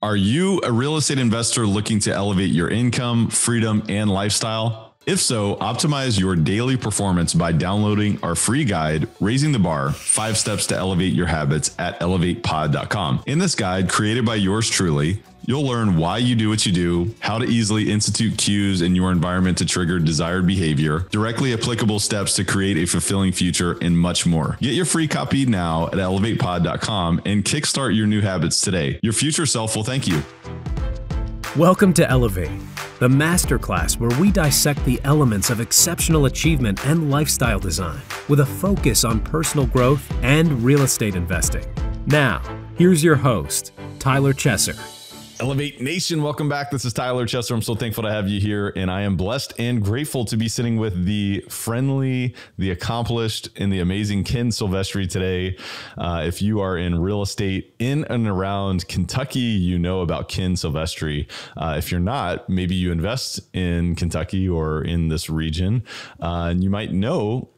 Are you a real estate investor looking to elevate your income, freedom, and lifestyle? If so, optimize your daily performance by downloading our free guide, Raising the Bar, 5 Steps to Elevate Your Habits at elevatepod.com. In this guide, created by yours truly, you'll learn why you do what you do, how to easily institute cues in your environment to trigger desired behavior, directly applicable steps to create a fulfilling future, and much more. Get your free copy now at elevatepod.com and kickstart your new habits today. Your future self will thank you. Welcome to Elevate, the masterclass where we dissect the elements of exceptional achievement and lifestyle design with a focus on personal growth and real estate investing. Now, here's your host, Tyler Chesser. Elevate Nation, welcome back. This is Tyler Chesser. I'm so thankful to have you here, and I am blessed and grateful to be sitting with the friendly, the accomplished, and the amazing Ken Silvestri today. If you are in real estate in and around Kentucky, you know about Ken Silvestri. If you're not, maybe you invest in Kentucky or in this region, and you might know,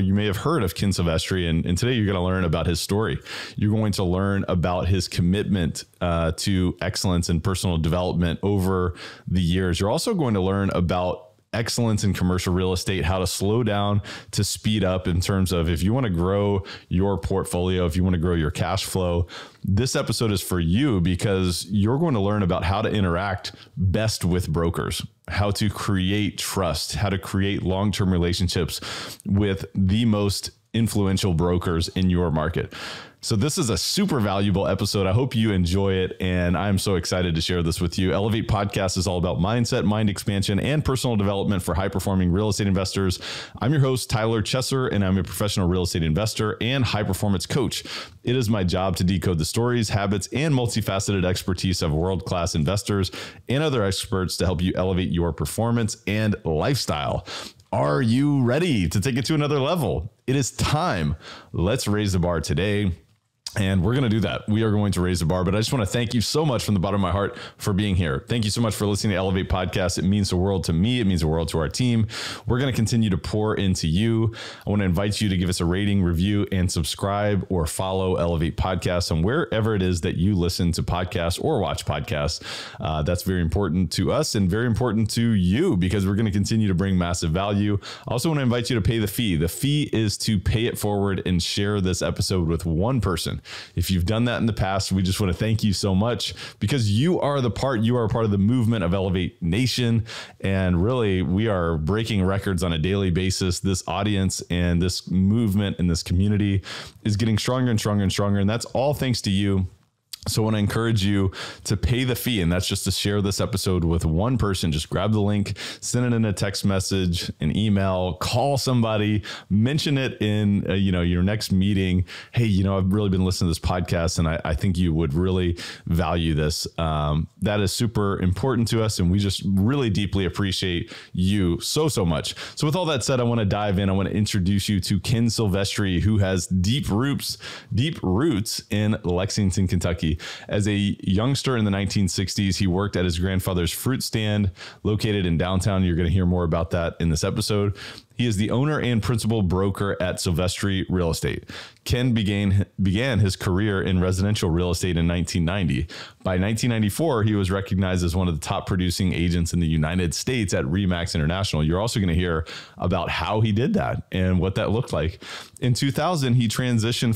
you may have heard of Ken Silvestri, and today you're going to learn about his story. You're going to learn about his commitment to excellence and personal development over the years. You're also going to learn about excellence in commercial real estate, how to slow down to speed up in terms of if you want to grow your portfolio, if you want to grow your cash flow. This episode is for you because you're going to learn about how to interact best with brokers, how to create trust, how to create long-term relationships with the most influential brokers in your market. So this is a super valuable episode. I hope you enjoy it, and I'm so excited to share this with you. Elevate Podcast is all about mindset, mind expansion, and personal development for high-performing real estate investors. I'm your host, Tyler Chesser, and I'm a professional real estate investor and high-performance coach. It is my job to decode the stories, habits, and multifaceted expertise of world-class investors and other experts to help you elevate your performance and lifestyle. Are you ready to take it to another level? It is time. Let's raise the bar today. And we're going to do that. We are going to raise the bar, but I just want to thank you so much from the bottom of my heart for being here. Thank you so much for listening to Elevate Podcast. It means the world to me. It means the world to our team. We're going to continue to pour into you. I want to invite you to give us a rating, review, and subscribe or follow Elevate Podcast on wherever it is that you listen to podcasts or watch podcasts. That's very important to us and very important to you because we're going to continue to bring massive value. I also want to invite you to pay the fee. The fee is to pay it forward and share this episode with one person. If you've done that in the past, we just want to thank you so much because you are a part of the movement of Elevate Nation. And really, we are breaking records on a daily basis. This audience and this movement and this community is getting stronger and stronger and stronger. And that's all thanks to you. So I want to encourage you to pay the fee, and that's just to share this episode with one person. Just grab the link, send it in a text message, an email, call somebody, mention it in your next meeting. Hey, I've really been listening to this podcast, and I think you would really value this. That is super important to us, and we just really deeply appreciate you so much. So with all that said, I want to dive in. I want to introduce you to Ken Silvestri, who has deep roots in Lexington, Kentucky. As a youngster in the 1960s, he worked at his grandfather's fruit stand located in downtown. You're going to hear more about that in this episode. He is the owner and principal broker at Silvestri Real Estate. Ken began his career in residential real estate in 1990. By 1994, he was recognized as one of the top producing agents in the United States at RE/MAX International. You're also going to hear about how he did that and what that looked like. In 2000, he transitioned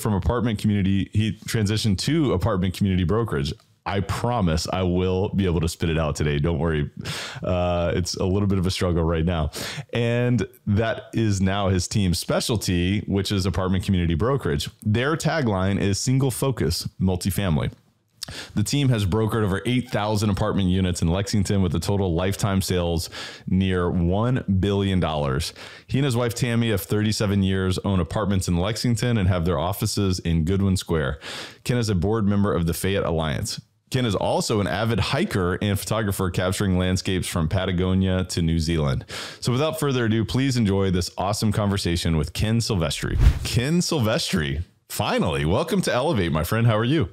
to apartment community brokerage. I promise I will be able to spit it out today. Don't worry. It's a little bit of a struggle right now. And that is now his team's specialty, which is apartment community brokerage. Their tagline is Single Focus-Multifamily. The team has brokered over 8,000 apartment units in Lexington with a total lifetime sales near $1 billion. He and his wife, Tammy, of 37 years, own apartments in Lexington and have their offices in Goodwin Square. Ken is a board member of the Fayette Alliance. Ken is also an avid hiker and photographer, capturing landscapes from Patagonia to New Zealand. So without further ado, please enjoy this awesome conversation with Ken Silvestri. Ken Silvestri, finally, welcome to Elevate, my friend. How are you?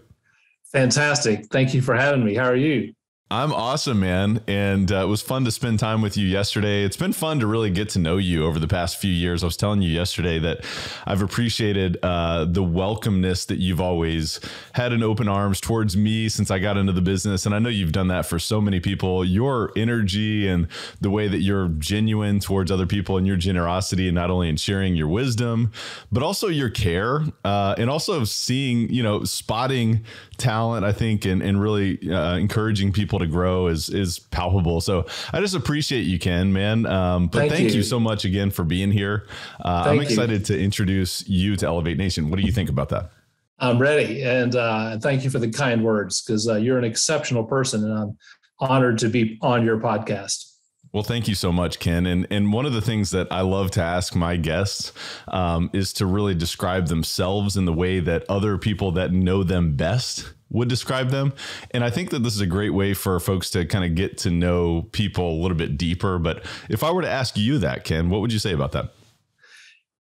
Fantastic. Thank you for having me. How are you? I'm awesome, man. And it was fun to spend time with you yesterday. It's been fun to really get to know you over the past few years. I was telling you yesterday that I've appreciated the welcomeness that you've always had in open arms towards me since I got into the business. And I know you've done that for so many people. Your energy and the way that you're genuine towards other people and your generosity, and not only in sharing your wisdom, but also your care and also seeing, spotting talent, I think, and really encouraging people to grow is palpable. So I just appreciate you, Ken, man. But thank you so much again for being here. I'm excited to introduce you to Elevate Nation. What do you think about that? I'm ready. And thank you for the kind words, because you're an exceptional person and I'm honored to be on your podcast. Well, thank you so much, Ken. And one of the things that I love to ask my guests is to really describe themselves in the way that other people that know them best would describe them. And I think that this is a great way for folks to kind of get to know people a little bit deeper. But if I were to ask you that, Ken, what would you say about that?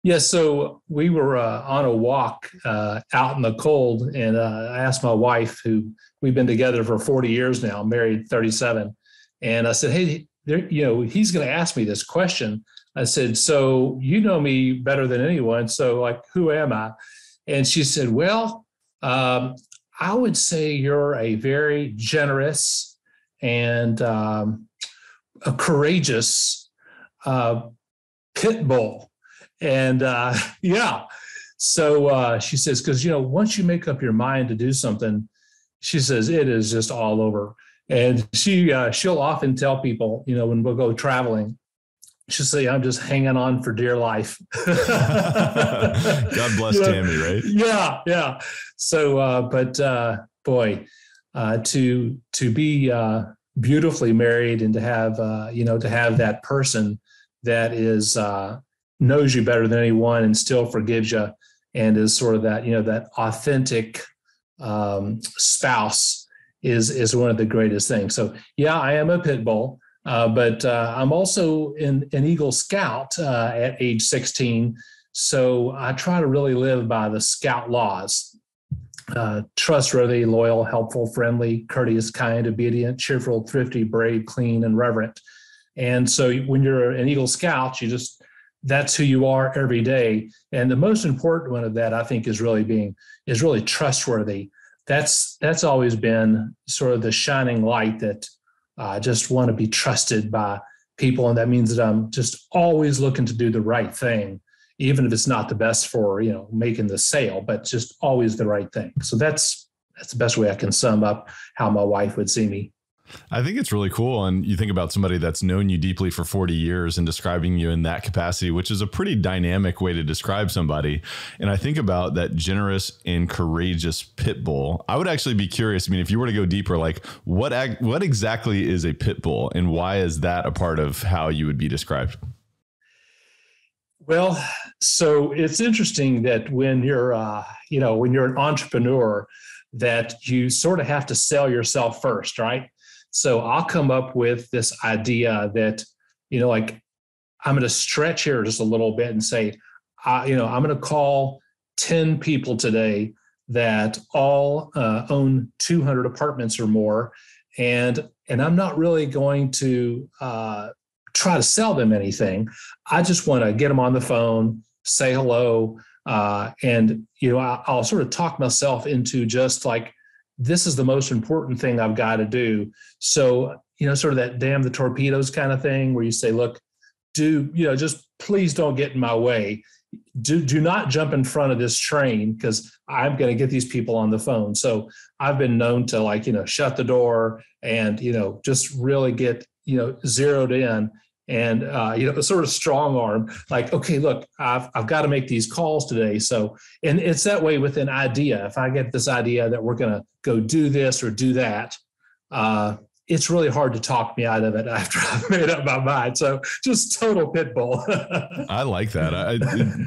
Yeah, so we were on a walk out in the cold, and I asked my wife, who we've been together for 40 years now, married 37. And I said, hey, he's going to ask me this question. I said, so you know me better than anyone. So who am I? And she said, well, I would say you're a very generous and a courageous pit bull. And so she says, because, once you make up your mind to do something, she says, it is just all over. And she'll often tell people, when we'll go traveling, she'll say, I'm just hanging on for dear life. God bless Tammy, right? Yeah. So, boy, to be beautifully married and to have, to have that person that is, knows you better than anyone and still forgives you and is sort of that, that authentic spouse is one of the greatest things. So yeah, I am a pit bull, but I'm also an Eagle Scout at age 16. So I try to really live by the Scout laws: trustworthy, loyal, helpful, friendly, courteous, kind, obedient, cheerful, thrifty, brave, clean, and reverent. And so when you're an Eagle Scout, that's who you are every day. And the most important one of that, I think, is really trustworthy. That's always been sort of the shining light that I just want to be trusted by people. And that means that I'm just always looking to do the right thing, even if it's not the best for, making the sale, but just always the right thing. So that's the best way I can sum up how my wife would see me. I think it's really cool. And you think about somebody that's known you deeply for 40 years and describing you in that capacity, which is a pretty dynamic way to describe somebody. And I think about that generous and courageous pit bull. I would actually be curious. I mean, if you were to go deeper, what exactly is a pit bull and why is that a part of how you would be described? Well, so it's interesting that when you're an entrepreneur, that you sort of have to sell yourself first, right? So I'll come up with this idea that, I'm going to stretch here just a little bit and say, I'm going to call 10 people today that all own 200 apartments or more. And I'm not really going to try to sell them anything. I just want to get them on the phone, say hello. And I'll sort of talk myself into just this is the most important thing I've got to do. So, sort of that damn the torpedoes kind of thing where you say, look, just please don't get in my way. Do not jump in front of this train because I'm going to get these people on the phone. So I've been known to shut the door and, just really get, zeroed in and, sort of strong arm, okay, look, I've got to make these calls today. So, and it's that way with an idea. If I get this idea that we're going to go do this or do that, it's really hard to talk me out of it after I've made up my mind. So just total pit bull. I like that.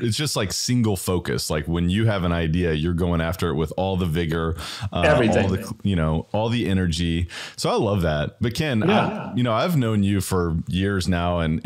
It's just like single focus. Like when you have an idea, you're going after it with all the vigor, everything, all the energy. So I love that. But Ken, I've known you for years now. And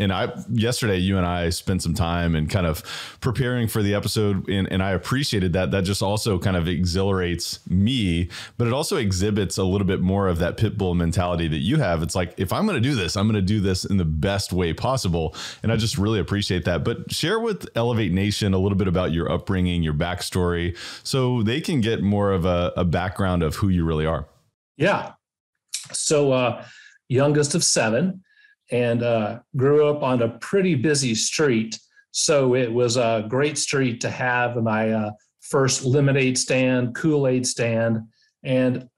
yesterday you and I spent some time and kind of preparing for the episode. And I appreciated that. That just also kind of exhilarates me, but it also exhibits a little bit more of that pit bull mentality mentality that you have. It's like, if I'm going to do this, I'm going to do this in the best way possible. And I just really appreciate that. But share with Elevate Nation a little bit about your upbringing, your backstory, so they can get more of a background of who you really are. Yeah. So youngest of 7, and grew up on a pretty busy street. So it was a great street to have my first lemonade stand, Kool-Aid stand. And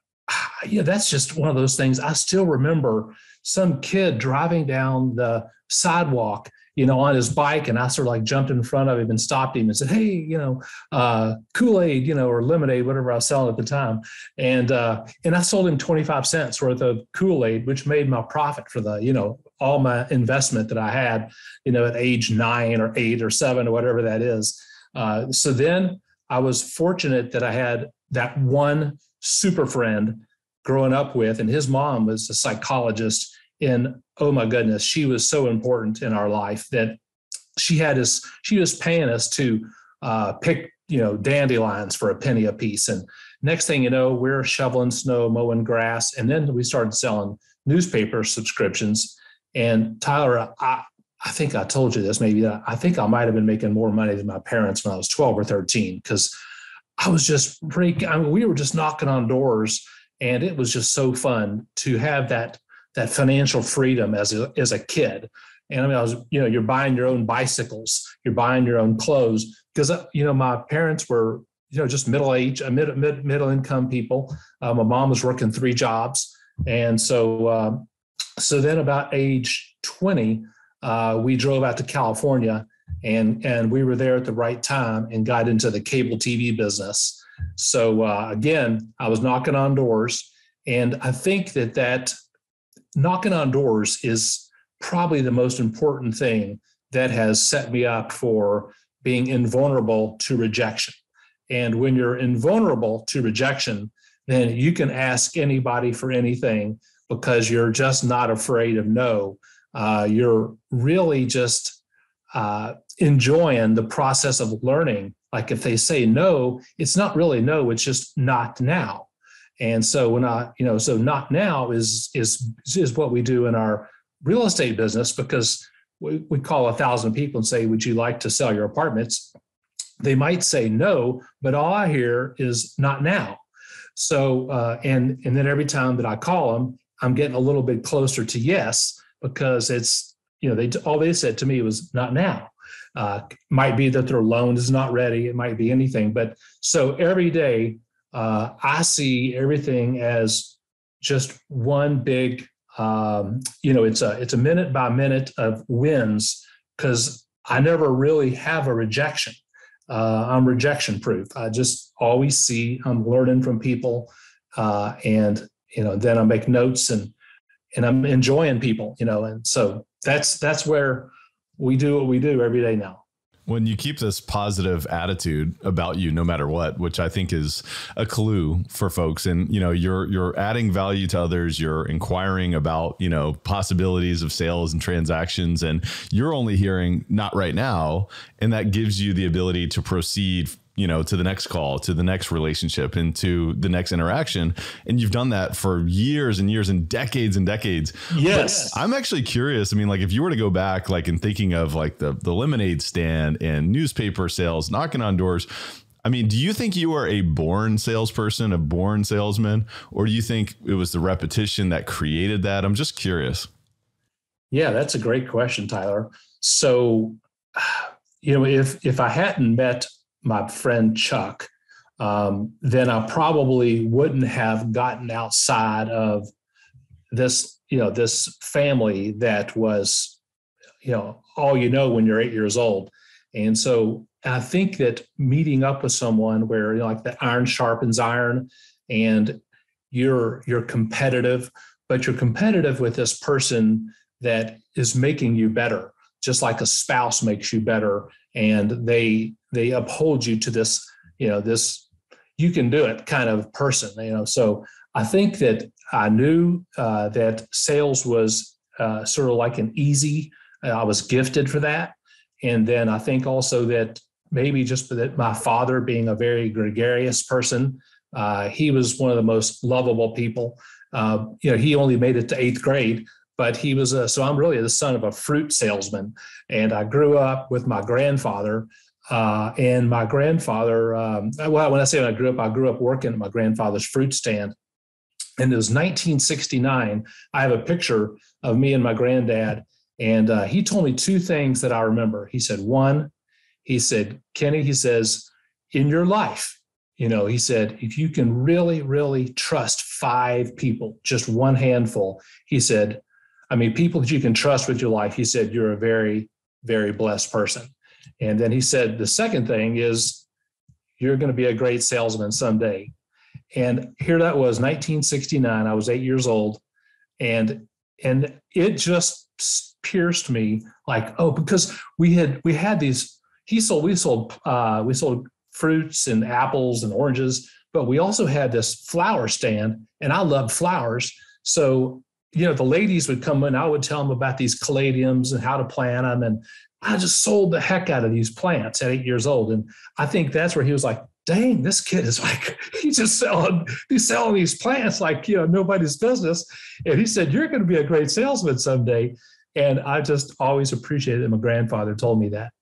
yeah, that's just one of those things. I still remember some kid driving down the sidewalk, on his bike, and I sort of like jumped in front of him and stopped him and said, "Hey, Kool-Aid, or lemonade, whatever I was selling at the time." And I sold him 25 cents worth of Kool-Aid, which made my profit for the, all my investment that I had, at age 9 or 8 or 7 or whatever that is. So then I was fortunate that I had that one super friend growing up with, and his mom was a psychologist. And oh my goodness, she was so important in our life that she was paying us to pick, dandelions for a penny a piece. And next thing you know, we're shoveling snow, mowing grass. And then we started selling newspaper subscriptions. And Tyler, I think I told you this, maybe I think I might've been making more money than my parents when I was 12 or 13, because I was just we were just knocking on doors, and it was just so fun to have that financial freedom as a kid. And I mean, I was, you're buying your own bicycles, you're buying your own clothes, because, my parents were, just middle income people. My mom was working 3 jobs. And so then about age 20, we drove out to California, and we were there at the right time and got into the cable TV business. So again, I was knocking on doors, and I think that knocking on doors is probably the most important thing that has set me up for being invulnerable to rejection. And when you're invulnerable to rejection, then you can ask anybody for anything, because you're just not afraid of no. You're really just enjoying the process of learning. Like if they say no, it's not really no, it's just not now. And so so not now is what we do in our real estate business, because we call 1,000 people and say, "Would you like to sell your apartments?" They might say no, but all I hear is not now. So, and then every time that I call them, I'm getting a little bit closer to yes, because it's, all they said to me was not now. Might be that their loan is not ready. It might be anything. But so every day, I see everything as just one big, it's a minute by minute of wins, because I never really have a rejection. I'm rejection proof. I just always see, I'm learning from people, and then I make notes, and I'm enjoying people, and so that's where we do what we do every day now. When you keep this positive attitude about you, no matter what, which I think is a clue for folks, and you're adding value to others, you're inquiring about possibilities of sales and transactions, and you're only hearing not right now, and that gives you the ability to proceed to the next call, to the next relationship, and to the next interaction. And you've done that for years and years and decades and decades. Yes. But I'm actually curious. I mean, like if you were to go back, like in thinking of like the lemonade stand and newspaper sales, knocking on doors, I mean, do you think you are a born salesperson, a born salesman, or do you think it was the repetition that created that? I'm just curious. Yeah, that's a great question, Tyler. So, if I hadn't met my friend Chuck, then I probably wouldn't have gotten outside of this, this family that was, all when you're 8 years old. And so I think that meeting up with someone where, like the iron sharpens iron, and you're competitive, but you're competitive with this person that is making you better, just like a spouse makes you better. And they uphold you to this, this you can do it kind of person, So I think that I knew that sales was sort of like an easy, I was gifted for that. And then I think also that maybe just that my father being a very gregarious person, he was one of the most lovable people. He only made it to 8th grade, but he was so I'm really the son of a fruit salesman. And I grew up with my grandfather. And my grandfather, when I say when I grew up working at my grandfather's fruit stand. And it was 1969. I have a picture of me and my granddad. And he told me two things that I remember. He said, one, he said, Kenny, he says, in your life, he said, if you can really, really trust 5 people, just one handful, he said, people that you can trust with your life, he said, you're a very, very blessed person. And then he said, the second thing is you're going to be a great salesman someday. And here that was 1969. I was 8 years old. And it just pierced me like, because we had these, we sold fruits and apples and oranges, but we also had this flower stand, and I loved flowers. So, the ladies would come in, I would tell them about these caladiums and how to plant them. And I just sold the heck out of these plants at 8 years old. And I think that's where he was like, dang, this kid is like, he's selling these plants like, nobody's business. And he said, you're going to be a great salesman someday. And I just always appreciated that my grandfather told me that.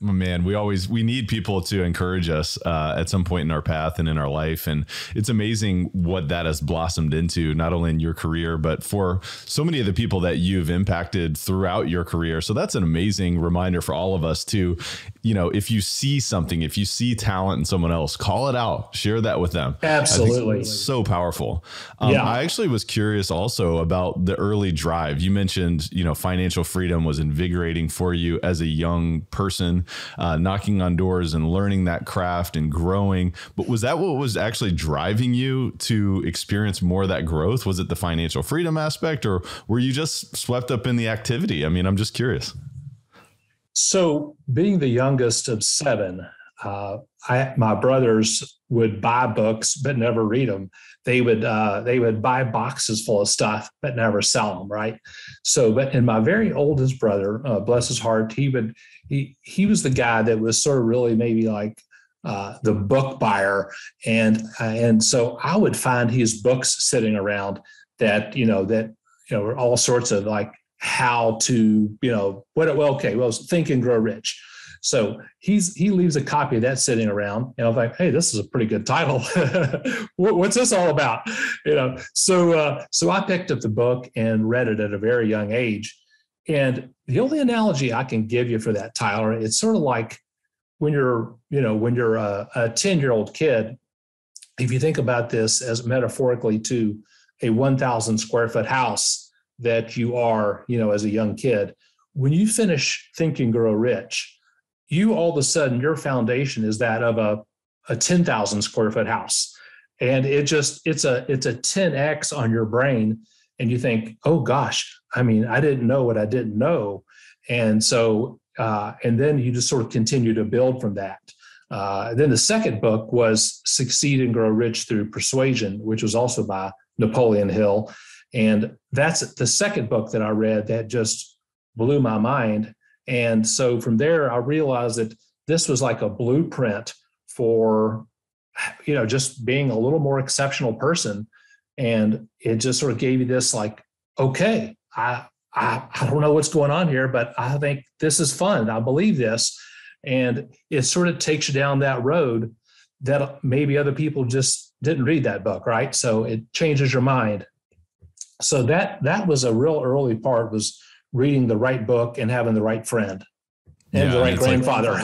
Oh, man, we need people to encourage us at some point in our path and in our life. And it's amazing what that has blossomed into, not only in your career, but for so many of the people that you've impacted throughout your career. So that's an amazing reminder for all of us to, if you see something, if you see talent in someone else, call it out, share that with them. Absolutely. It's so powerful. Yeah. I actually was curious also about the early drive. You mentioned, financial freedom was invigorating for you as a young person. Knocking on doors and learning that craft and growing. But was that what was actually driving you to experience more of that growth? Was it the financial freedom aspect, or were you just swept up in the activity? I'm just curious. So being the youngest of 7, my brothers would buy books, but never read them. They would buy boxes full of stuff, but never sell them. Right. So, and my very oldest brother, bless his heart, he was the guy that was sort of really maybe like the book buyer. And so I would find his books sitting around that were all sorts of like how to, Think and Grow Rich. So he leaves a copy of that sitting around, and I was like, hey, this is a pretty good title. What's this all about? So I picked up the book and read it at a very young age. And the only analogy I can give you for that, Tyler, it's sort of like when you're a 10-year-old kid, if you think about this as metaphorically to a 1,000 square foot house that you are, as a young kid, when you finish Think and Grow Rich, you all of a sudden, your foundation is that of a 10,000 square foot house. And it's a 10X on your brain. And you think, oh gosh, I didn't know what I didn't know. And so, and then you just sort of continue to build from that. Then the second book was Succeed and Grow Rich Through Persuasion, which was also by Napoleon Hill. And that's the second book that I read that just blew my mind. And so from there, I realized that this was like a blueprint for, just being a little more exceptional person. And it just sort of gave you this like, okay, I don't know what's going on here, but I think this is fun. I believe this. And it sort of takes you down that road that maybe other people just didn't read that book, right? So it changes your mind. So that was a real early part, was reading the right book and having the right friend and the right grandfather.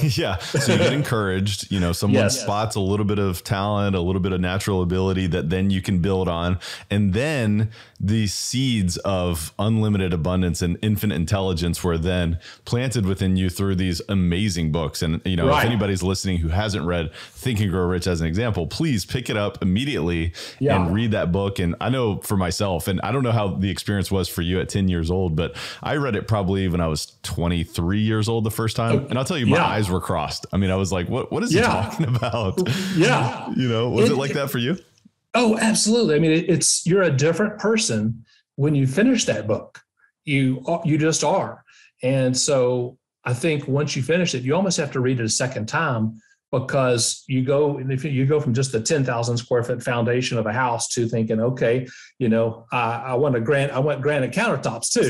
Yeah. So you get encouraged, someone spots a little bit of talent, a little bit of natural ability that then you can build on. And then the seeds of unlimited abundance and infinite intelligence were then planted within you through these amazing books. And, if anybody's listening who hasn't read Think and Grow Rich as an example, please pick it up immediately and read that book. And I know for myself, and I don't know how the experience was for you at 10 years old, but I read it probably when I was 23 years old the first time. And I'll tell you, my eyes were crossed. I was like, what is he talking about? Yeah. Was it like that for you? Oh, absolutely. You're a different person when you finish that book. You just are. And so I think once you finish it, you almost have to read it a second time because if you go from just the 10,000 square foot foundation of a house to thinking, okay, I want granite countertops too,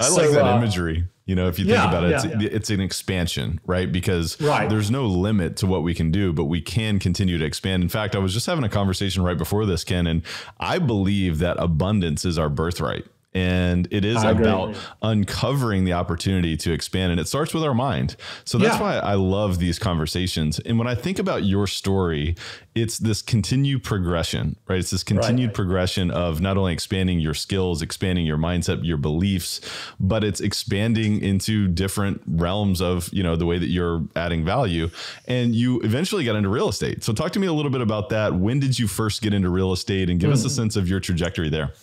I like that imagery. If you think about it, it's an expansion, right? Because there's no limit to what we can do, but we can continue to expand. In fact, I was just having a conversation right before this, Ken, and I believe that abundance is our birthright. And it is about uncovering the opportunity to expand. And it starts with our mind. So that's why I love these conversations. And when I think about your story, it's this continued progression, right? It's this continued progression of not only expanding your skills, expanding your mindset, your beliefs, but it's expanding into different realms of, the way that you're adding value. And you eventually got into real estate. So talk to me a little bit about that. When did you first get into real estate, and give us a sense of your trajectory there?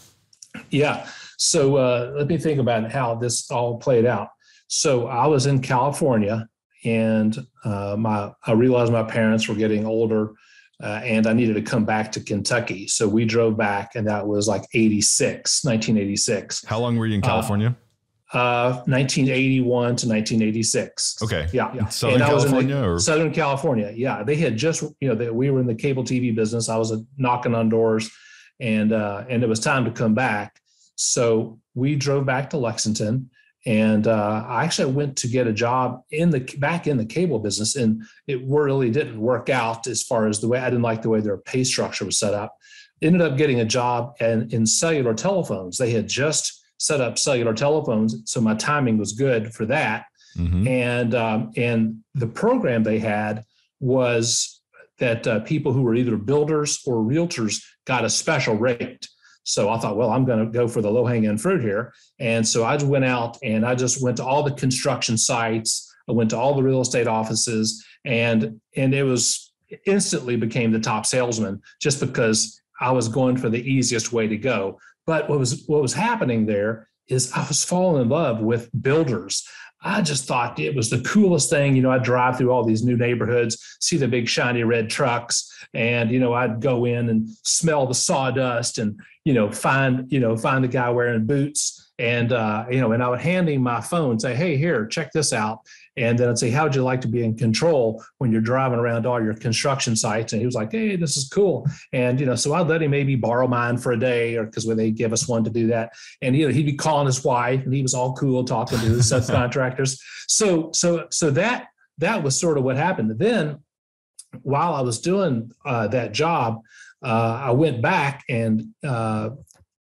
Yeah. So let me think about how this all played out. So I was in California, and I realized my parents were getting older, and I needed to come back to Kentucky. So we drove back, and that was like 1986. How long were you in California? 1981 to 1986. Okay. Yeah. Southern California or Southern California. Yeah. They had just, we were in the cable TV business. I was knocking on doors, and it was time to come back. So we drove back to Lexington, and I actually went to get a job back in the cable business, and it really didn't work out as far as I didn't like the way their pay structure was set up. Ended up getting a job in cellular telephones. They had just set up cellular telephones, so my timing was good for that. Mm-hmm. And the program they had was that people who were either builders or realtors got a special rate. So I thought, well, I'm going to go for the low-hanging fruit here. And so I went out and I just went to all the construction sites. I went to all the real estate offices, and it was instantly became the top salesman just because I was going for the easiest way to go. But what was happening there is I was falling in love with builders. I just thought it was the coolest thing. I'd drive through all these new neighborhoods, see the big shiny red trucks, and, I'd go in and smell the sawdust and, find the guy wearing boots. And, and I would hand him my phone, say, hey, here, check this out. And then I'd say, how'd you like to be in control when you're driving around all your construction sites? And he was like, hey, this is cool. And, so I'd let him maybe borrow mine for a day, or because when they give us one to do that. And, he'd be calling his wife, and he was all cool talking to his subcontractors. So that was sort of what happened. Then while I was doing that job, I went back and,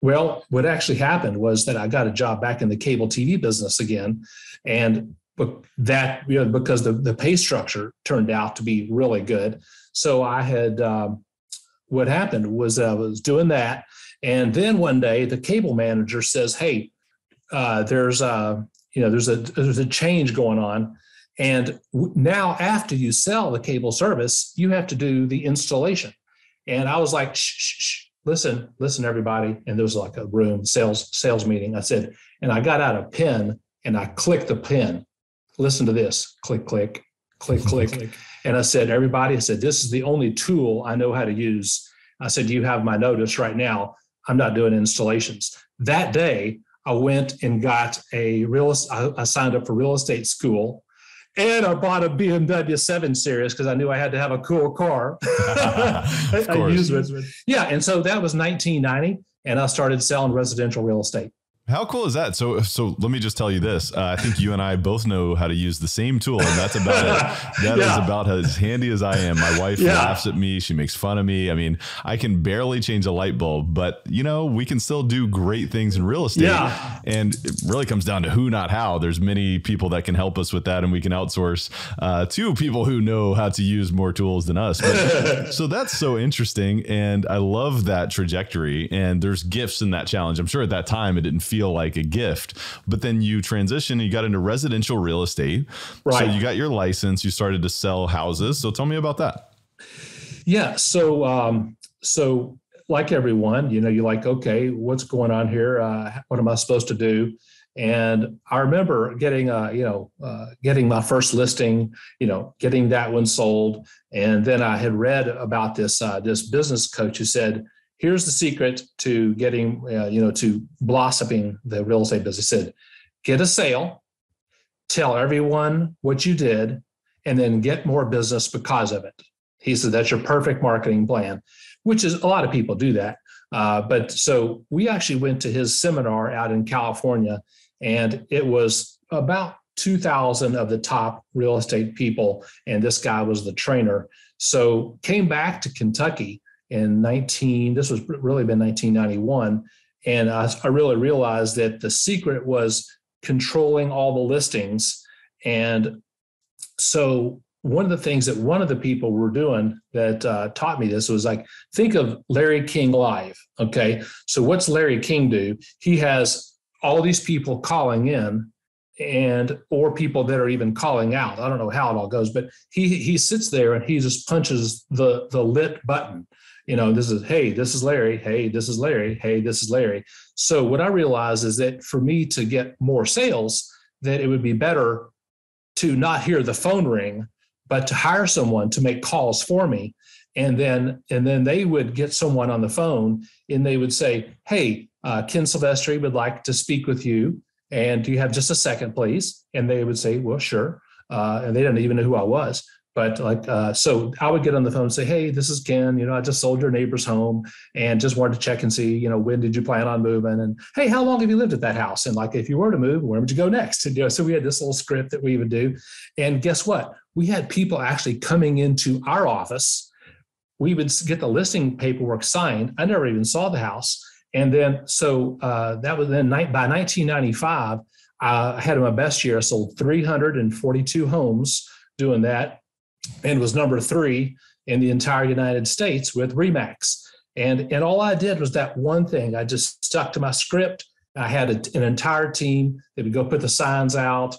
what actually happened was that I got a job back in the cable TV business again. And that, because the pay structure turned out to be really good. So I had, what happened was I was doing that. And then one day the cable manager says, hey, there's a change going on. And now after you sell the cable service, you have to do the installation. And I was like, shh, listen, everybody. And there was like a room sales meeting. I said, and I got out a pen and I clicked the pen. Listen to this, click, click, click, click. And I said, everybody, this is the only tool I know how to use. I said, you have my notice right now. I'm not doing installations. That day, I went and got I signed up for real estate school, and I bought a BMW 7 Series because I knew I had to have a cool car. Of course. Yeah. And so that was 1990, and I started selling residential real estate. How cool is that? So let me just tell you this. I think you and I both know how to use the same tool, and that's about it. That is about as handy as I am. My wife laughs at me. She makes fun of me. I mean, I can barely change a light bulb, but we can still do great things in real estate. Yeah. And it really comes down to who, not how. There's many people that can help us with that, and we can outsource to people who know how to use more tools than us. But, so that's so interesting. And I love that trajectory. And there's gifts in that challenge. I'm sure at that time it didn't feel like a gift, but then you transition and you got into residential real estate. Right. So you got your license, you started to sell houses. So tell me about that. Yeah. So like everyone, you're like, okay, what's going on here? What am I supposed to do? And I remember getting my first listing, getting that one sold. And then I had read about this business coach who said, here's the secret to getting, to blossoming the real estate business. He said, get a sale, tell everyone what you did, and then get more business because of it. He said, that's your perfect marketing plan, which is a lot of people do that. But so we actually went to his seminar out in California, and it was about 2,000 of the top real estate people. And this guy was the trainer. So came back to Kentucky this was really been 1991. And I really realized that the secret was controlling all the listings. And so one of the things that one of the people were doing that taught me this was like, think of Larry King Live. Okay. So what's Larry King do? He has all these people calling in or people that are even calling out. I don't know how it all goes, but he sits there and he just punches the lit button. This is Larry. Hey, this is Larry. Hey, this is Larry. So what I realized is that for me to get more sales, that it would be better to not hear the phone ring, but to hire someone to make calls for me. And then they would get someone on the phone and they would say, hey, Ken Silvestri would like to speak with you. And do you have just a second, please? And they would say, well, sure. And they didn't even know who I was. But so I would get on the phone and say, hey, this is Ken. I just sold your neighbor's home and just wanted to check and see, when did you plan on moving? And hey, how long have you lived at that house? And if you were to move, where would you go next? And, so we had this little script that we would do. And guess what? We had people actually coming into our office. We would get the listing paperwork signed. I never even saw the house. And then, so that was then by 1995, I had my best year. I sold 342 homes doing that, and was number 3 in the entire United States with Remax. And all I did was that one thing. I just stuck to my script. I had an entire team. They would go put the signs out.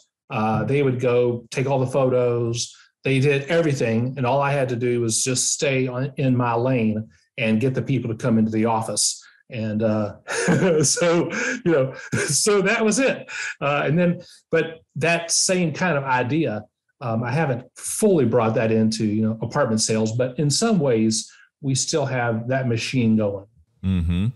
They would go take all the photos. They did everything. And all I had to do was just stay in my lane and get the people to come into the office. And so that was it. But that same kind of idea, I haven't fully brought that into, apartment sales, but in some ways we still have that machine going. Mm-hmm.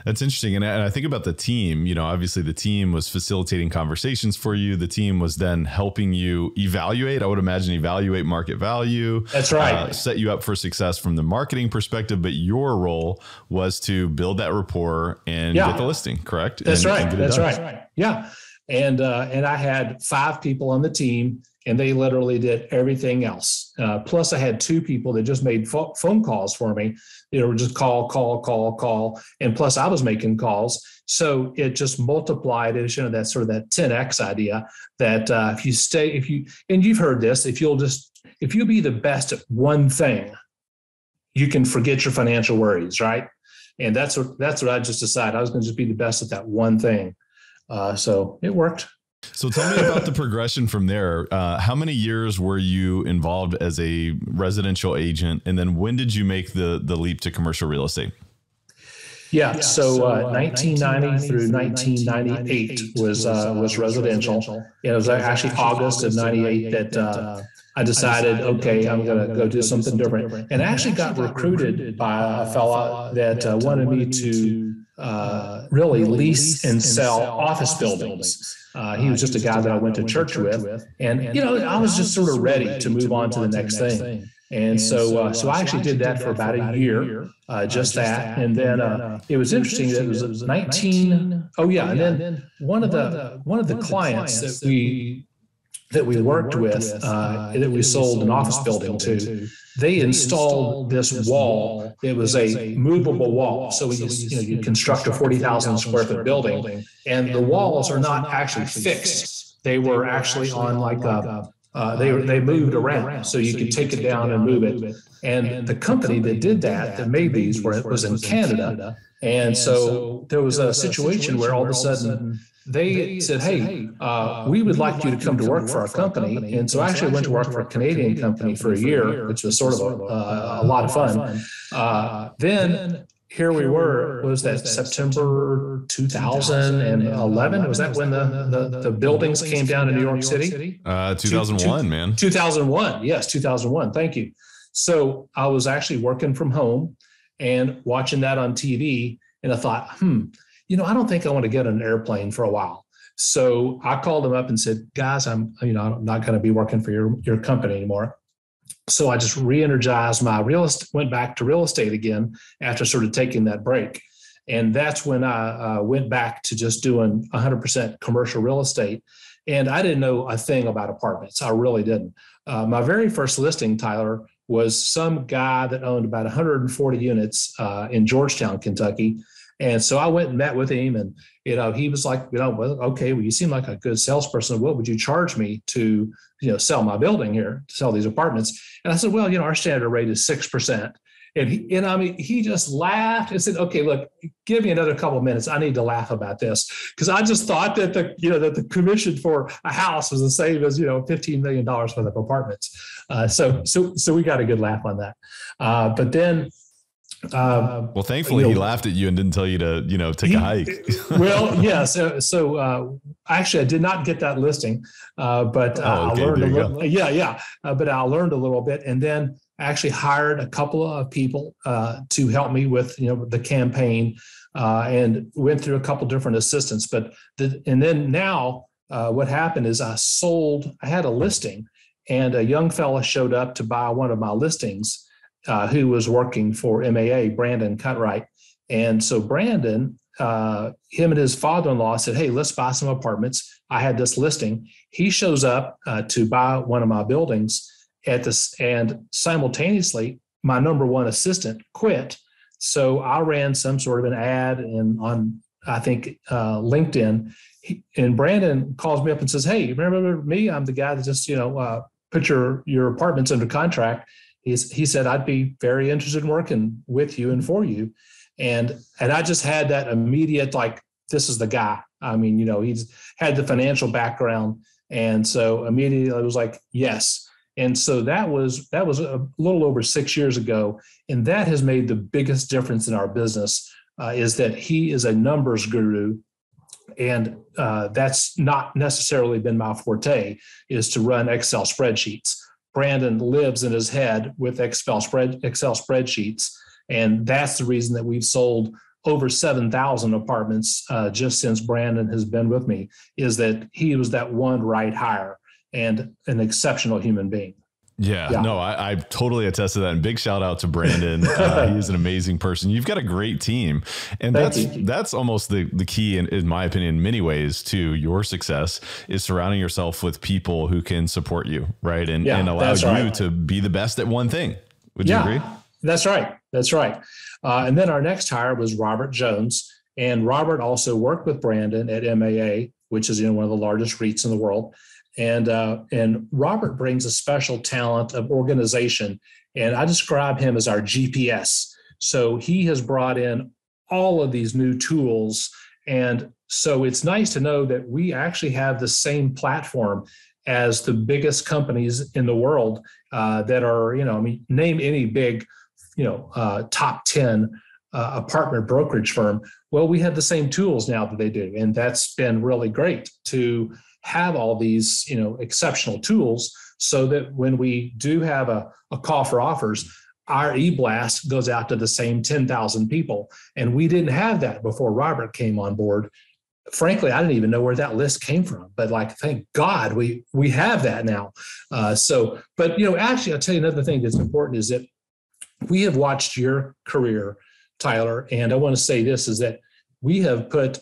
That's interesting. And I think about the team, obviously the team was facilitating conversations for you. The team was then helping you evaluate, I would imagine, evaluate market value. That's right. Set you up for success from the marketing perspective. But your role was to build that rapport and get the listing, correct? That's right. That's right. Yeah. And I had 5 people on the team, and they literally did everything else. Plus, I had 2 people that just made phone calls for me. Just call. And plus, I was making calls. So it just multiplied. That sort of that 10X idea that and you've heard this, if you'll be the best at one thing, you can forget your financial worries, right? And that's what I just decided. I was going to just be the best at that one thing. So it worked. So tell me about the progression from there. How many years were you involved as a residential agent? And then when did you make the leap to commercial real estate? Yeah. So 1990 through 1998 was residential. It was actually August of 98 that I decided, okay, I'm going to go do something different. And I actually got recruited by a fella that wanted me to really lease and sell office buildings. He was just a guy that I went to church with. And, I was just sort of ready to move on to the next thing. And so I actually did that for about a year, just that. And then it was interesting that it was 19. Oh, yeah. And then one of the clients that we worked with, that we sold an office building to, they installed this wall. It was a movable wall. So you construct a 40,000 square foot building, and the walls are not actually fixed. They were actually on they moved around, so you could take it down and move it. And the company that did that made these was in Canada. And so there was a situation where all of a sudden they said, hey, we would like you to come to work for our company. And so I actually went to work for a Canadian company for a year, which was sort of a lot of fun. Then here we were, was that September 2011? Was that when the buildings came down in New York City? 2001, man. 2001. Yes, 2001. Thank you. So I was actually working from home and watching that on TV. And I thought, I don't think I want to get on an airplane for a while. So I called them up and said, guys, I'm not going to be working for your company anymore. So I just re-energized my real estate, went back to real estate again after sort of taking that break. And that's when I went back to just doing 100% commercial real estate. And I didn't know a thing about apartments. I really didn't. My very first listing, Tyler, was some guy that owned about 140 units in Georgetown, Kentucky. And so I went and met with him, and he was like, well, okay, well, you seem like a good salesperson. What would you charge me to sell my building here, to sell these apartments? And I said, well, our standard rate is 6%. And he just laughed and said, okay, look, give me another couple of minutes. I need to laugh about this, because I just thought that the commission for a house was the same as $15 million worth of apartments. So we got a good laugh on that. But then. Well, thankfully he laughed at you and didn't tell you to, take a hike. Well, yeah. So actually I did not get that listing, but I learned a little. Yeah. But I learned a little bit, and then I actually hired a couple of people to help me with, the campaign, and went through a couple different assistants. And then now what happened is I had a listing, and a young fella showed up to buy one of my listings, who was working for MAA, Brandon Cutright. And so Brandon, him and his father-in-law said, hey, let's buy some apartments. I had this listing. He shows up to buy one of my buildings and simultaneously my number one assistant quit. So I ran some sort of an ad on, I think, LinkedIn. And Brandon calls me up and says, hey, remember me? I'm the guy that just, put your apartments under contract. He said, I'd be very interested in working with you and for you. And I just had that immediate, like, this is the guy. I mean, he's had the financial background. And so immediately I was like, yes. And so that was a little over 6 years ago. And that has made the biggest difference in our business, is that he is a numbers guru. And that's not necessarily been my forte, is to run Excel spreadsheets. Brandon lives in his head with Excel spreadsheets. And that's the reason that we've sold over 7,000 apartments just since Brandon has been with me, is that he was that one right hire and an exceptional human being. Yeah, no, I totally attest to that. And big shout out to Brandon. He is an amazing person. You've got a great team. And that's almost the key, in my opinion, in many ways, to your success, is surrounding yourself with people who can support you, right? And allow you to be the best at one thing. Would you agree? That's right. And then our next hire was Robert Jones. And Robert also worked with Brandon at MAA, which is one of the largest REITs in the world. And Robert brings a special talent of organization, and I describe him as our GPS. So he has brought in all of these new tools, and so it's nice to know that we actually have the same platform as the biggest companies in the world that are, name any big, top 10 apartment brokerage firm. Well, we have the same tools now that they do, and that's been really great to have all these, exceptional tools, so that when we do have a call for offers, our e-blast goes out to the same 10,000 people. And we didn't have that before Robert came on board. Frankly, I didn't even know where that list came from, but thank God we have that now. Actually, I'll tell you another thing that's important is that we have watched your career, Tyler. And I want to say this, is that we have put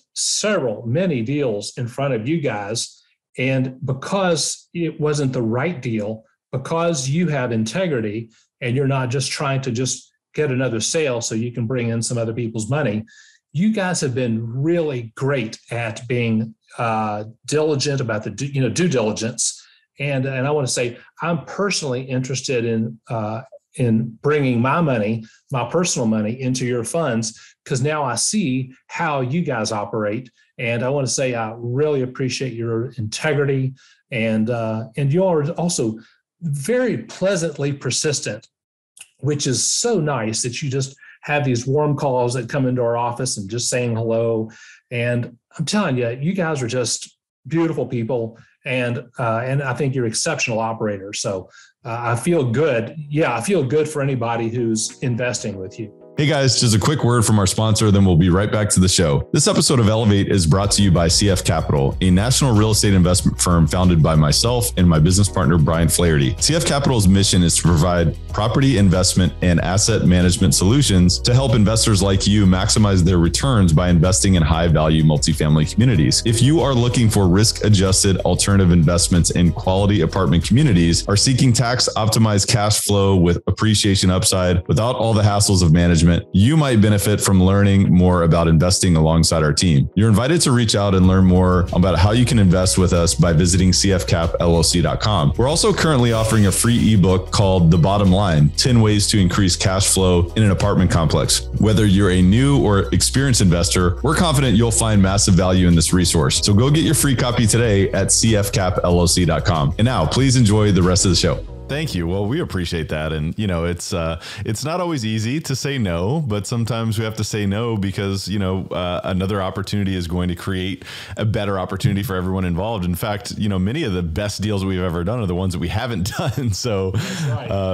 many deals in front of you guys. And because it wasn't the right deal, because you have integrity and you're not just trying to just get another sale so you can bring in some other people's money, you guys have been really great at being diligent about the due diligence. And I want to say, I'm personally interested in bringing my money, my personal money, into your funds, because now I see how you guys operate. And I want to say I really appreciate your integrity, and you all are also very pleasantly persistent, which is so nice that you just have these warm calls that come into our office and just saying hello. And I'm telling you, you guys are just beautiful people, and I think you're exceptional operators. So I feel good. Yeah, I feel good for anybody who's investing with you. Hey guys, just a quick word from our sponsor, then we'll be right back to the show. This episode of Elevate is brought to you by CF Capital, a national real estate investment firm founded by myself and my business partner, Brian Flaherty. CF Capital's mission is to provide property investment and asset management solutions to help investors like you maximize their returns by investing in high-value multifamily communities. If you are looking for risk-adjusted alternative investments in quality apartment communities, are seeking tax-optimized cash flow with appreciation upside without all the hassles of management, you might benefit from learning more about investing alongside our team. You're invited to reach out and learn more about how you can invest with us by visiting cfcapllc.com. We're also currently offering a free ebook called The Bottom Line, 10 Ways to Increase Cash Flow in an Apartment Complex. Whether you're a new or experienced investor, we're confident you'll find massive value in this resource. So go get your free copy today at cfcapllc.com. And now please enjoy the rest of the show. Thank you. Well, we appreciate that. And, it's not always easy to say no, but sometimes we have to say no because, another opportunity is going to create a better opportunity for everyone involved. In fact, many of the best deals we've ever done are the ones that we haven't done. So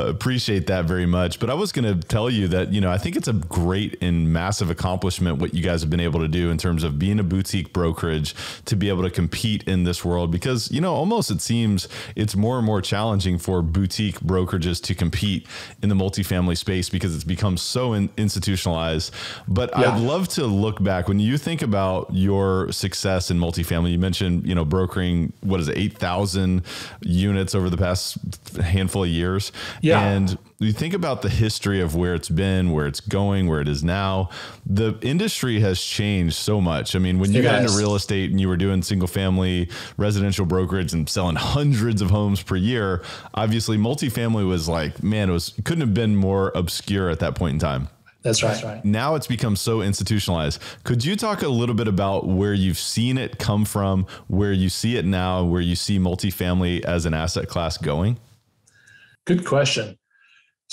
appreciate that very much. But I was going to tell you that, I think it's a great and massive accomplishment what you guys have been able to do in terms of being a boutique brokerage to be able to compete in this world because, almost it seems it's more and more challenging for boutique brokerages to compete in the multifamily space because it's become so institutionalized. But I'd love to look back when you think about your success in multifamily. You mentioned, brokering, 8,000 units over the past handful of years. Yeah. And you think about the history of where it's been, where it's going, where it is now. The industry has changed so much. I mean, when you got into real estate and you were doing single family residential brokerage and selling hundreds of homes per year, obviously multifamily was couldn't have been more obscure at that point in time. That's right. Now it's become so institutionalized. Could you talk a little bit about where you've seen it come from, where you see it now, where you see multifamily as an asset class going? Good question.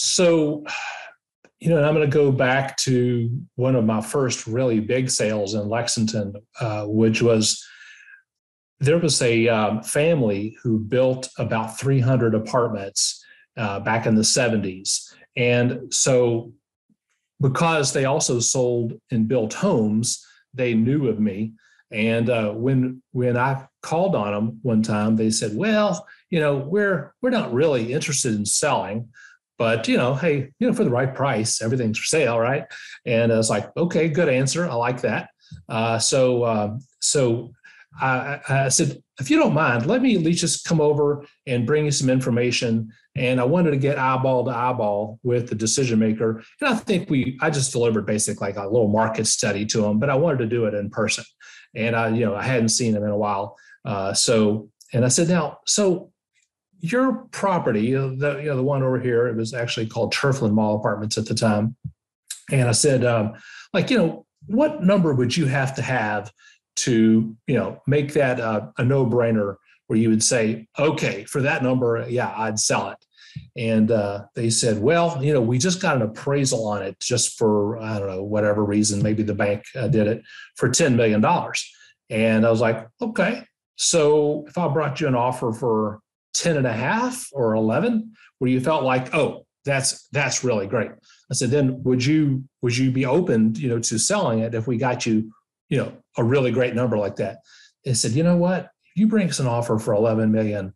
So, I'm going to go back to one of my first really big sales in Lexington, which was, there was a family who built about 300 apartments back in the 70s. And so because they also sold and built homes, they knew of me. And when I called on them one time, they said, well, we're not really interested in selling, but, hey, for the right price, everything's for sale, right? And I was like, okay, good answer. I like that. So I said, if you don't mind, let me at least just come over and bring you some information. And I wanted to get eyeball to eyeball with the decision maker. And I think I just delivered basically like a little market study to them, but I wanted to do it in person. And I hadn't seen them in a while. And I said, now, so your property, the one over here, it was actually called Turfland Mall Apartments at the time. And I said, what number would you have to have to, make that a no-brainer where you would say, okay, for that number, yeah, I'd sell it. And they said, well, we just got an appraisal on it just for, I don't know, whatever reason, maybe the bank did it for $10 million. And I was like, okay, so if I brought you an offer for 10 and a half or 11, where you felt like, oh, that's really great. I said, then would you be open, to selling it if we got you, a really great number like that? They said, you know what, if you bring us an offer for 11 million,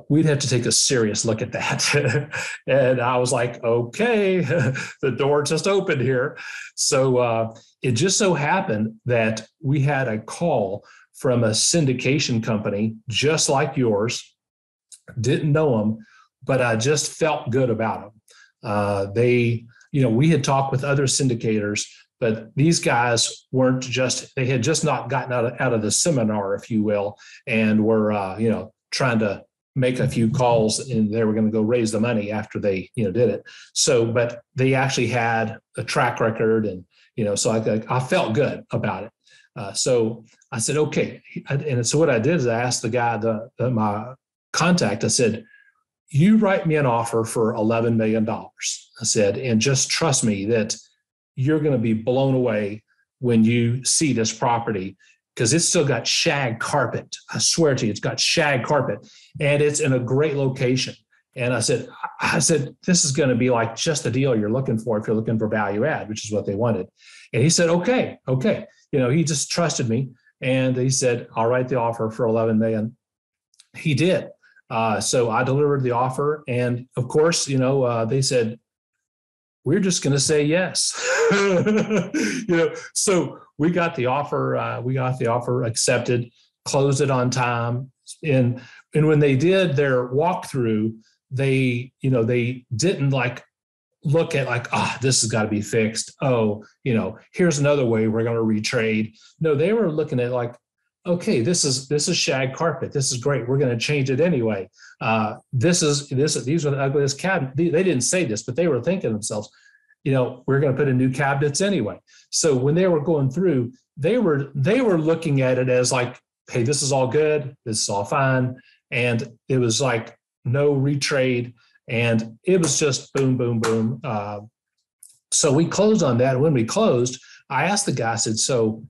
we'd have to take a serious look at that. And I was like, okay, the door just opened here. So it just so happened that we had a call from a syndication company just like yours. Didn't know them, but I just felt good about them. We had talked with other syndicators, but these guys they had just not gotten out of the seminar, if you will, and were, trying to make a few calls, and they were going to go raise the money after they, did it. So, but they actually had a track record, and, so I felt good about it. So I said, okay. And so what I did is I asked the guy, my contact, I said, you write me an offer for $11 million. I said, and just trust me that you're going to be blown away when you see this property, because it's still got shag carpet. I swear to you, it's got shag carpet, and it's in a great location. And I said, this is going to be like just the deal you're looking for if you're looking for value add, which is what they wanted. And he said, okay. He just trusted me. And he said, I'll write the offer for $11 million. He did. So I delivered the offer. And of course, they said, we're just going to say yes. So we got the offer accepted, closed it on time. And when they did their walkthrough, they didn't look at this has got to be fixed. Here's another way we're going to retrade. No, they were looking at okay, this is shag carpet. This is great. We're going to change it anyway. These are the ugliest cabinets. They didn't say this, but they were thinking to themselves, we're going to put in new cabinets anyway. So when they were going through, they were looking at it as hey, this is all good. This is all fine. And it was no retrade. And it was just boom, boom, boom. So we closed on that. When we closed, I asked the guy, I said, so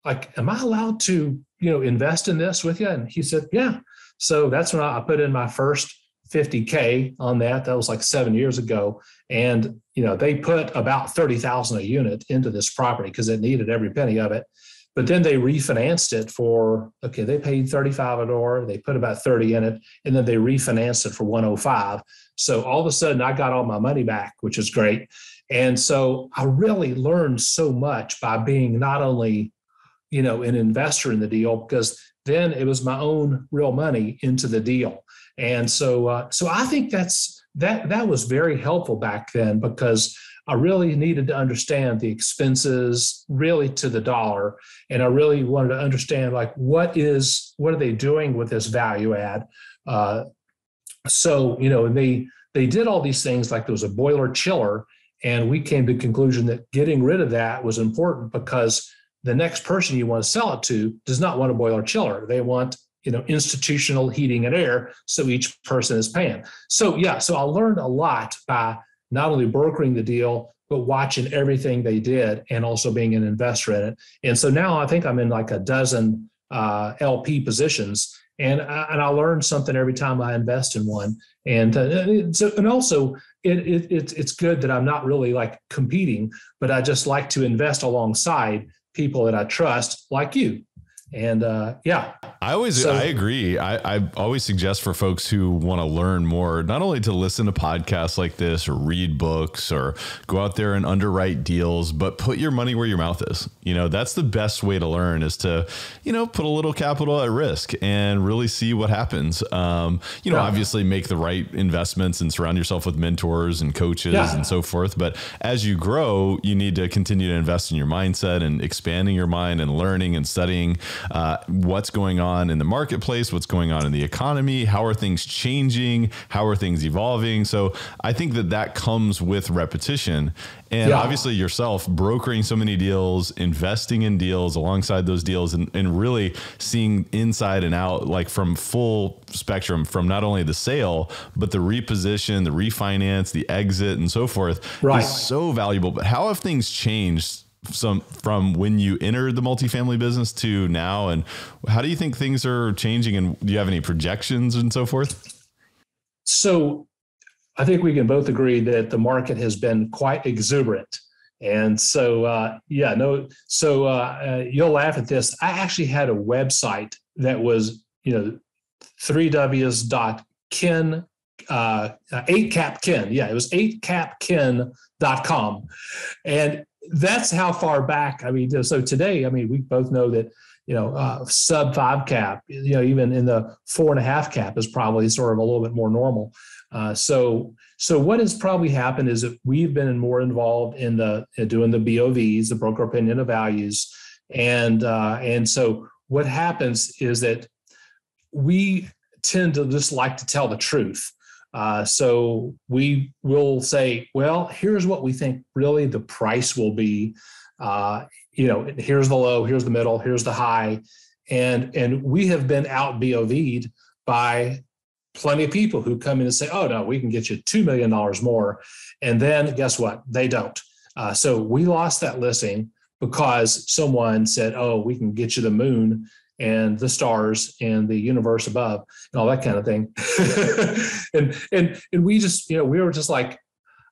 am I allowed to, invest in this with you? And he said, yeah. So that's when I put in my first $50K on that. That was 7 years ago. And, they put about $30,000 a unit into this property because it needed every penny of it. But then they refinanced it they paid $35 a door. They put about 30 in it, and then they refinanced it for $105. So all of a sudden I got all my money back, which is great. And so I really learned so much by being not only, an investor in the deal, because then it was my own real money into the deal. And so I think that was very helpful back then, because I really needed to understand the expenses really to the dollar. And I really wanted to understand what are they doing with this value add? And they did all these things, there was a boiler chiller, and we came to the conclusion that getting rid of that was important, because the next person you want to sell it to does not want a boiler chiller. They want institutional heating and air, so each person is paying. So I learned a lot by not only brokering the deal, but watching everything they did and also being an investor in it. And so now I think I'm in a dozen LP positions, and I learn something every time I invest in one. And also it's good that I'm not really competing, but I just like to invest alongside people that I trust, like you. And I agree. I always suggest for folks who want to learn more, not only to listen to podcasts like this or read books or go out there and underwrite deals, but put your money where your mouth is. That's the best way to learn, is to, put a little capital at risk and really see what happens. Obviously make the right investments and surround yourself with mentors and coaches and so forth. But as you grow, you need to continue to invest in your mindset and expanding your mind and learning and studying what's going on in the marketplace, what's going on in the economy, how are things changing, how are things evolving. So I think that comes with repetition. And obviously yourself brokering so many deals, investing in deals alongside those deals, and really seeing inside and out, from full spectrum, from not only the sale, but the reposition, the refinance, the exit, and so forth, is so valuable. But how have things changed from when you entered the multifamily business to now? And how do you think things are changing? And do you have any projections and so forth? So I think we can both agree that the market has been quite exuberant. And so, you'll laugh at this. I actually had a website that was, 3ws.ken, 8capken. Yeah, it was 8capken.com. And that's how far back. So today, we both know that, sub 5 cap, even in the 4.5 cap is probably sort of a little bit more normal. So what has probably happened is that we've been more involved in doing the BOVs, the broker opinion of values. And so what happens is that we tend to just like to tell the truth. So we will say, well, here's what we think really the price will be. Here's the low, here's the middle, here's the high. And we have been out BOV'd by plenty of people who come in and say, oh, no, we can get you $2 million more. And then guess what? They don't. So we lost that listing because someone said, oh, we can get you the moon. and the stars and the universe above and all that kind of thing. and we just, we were just like,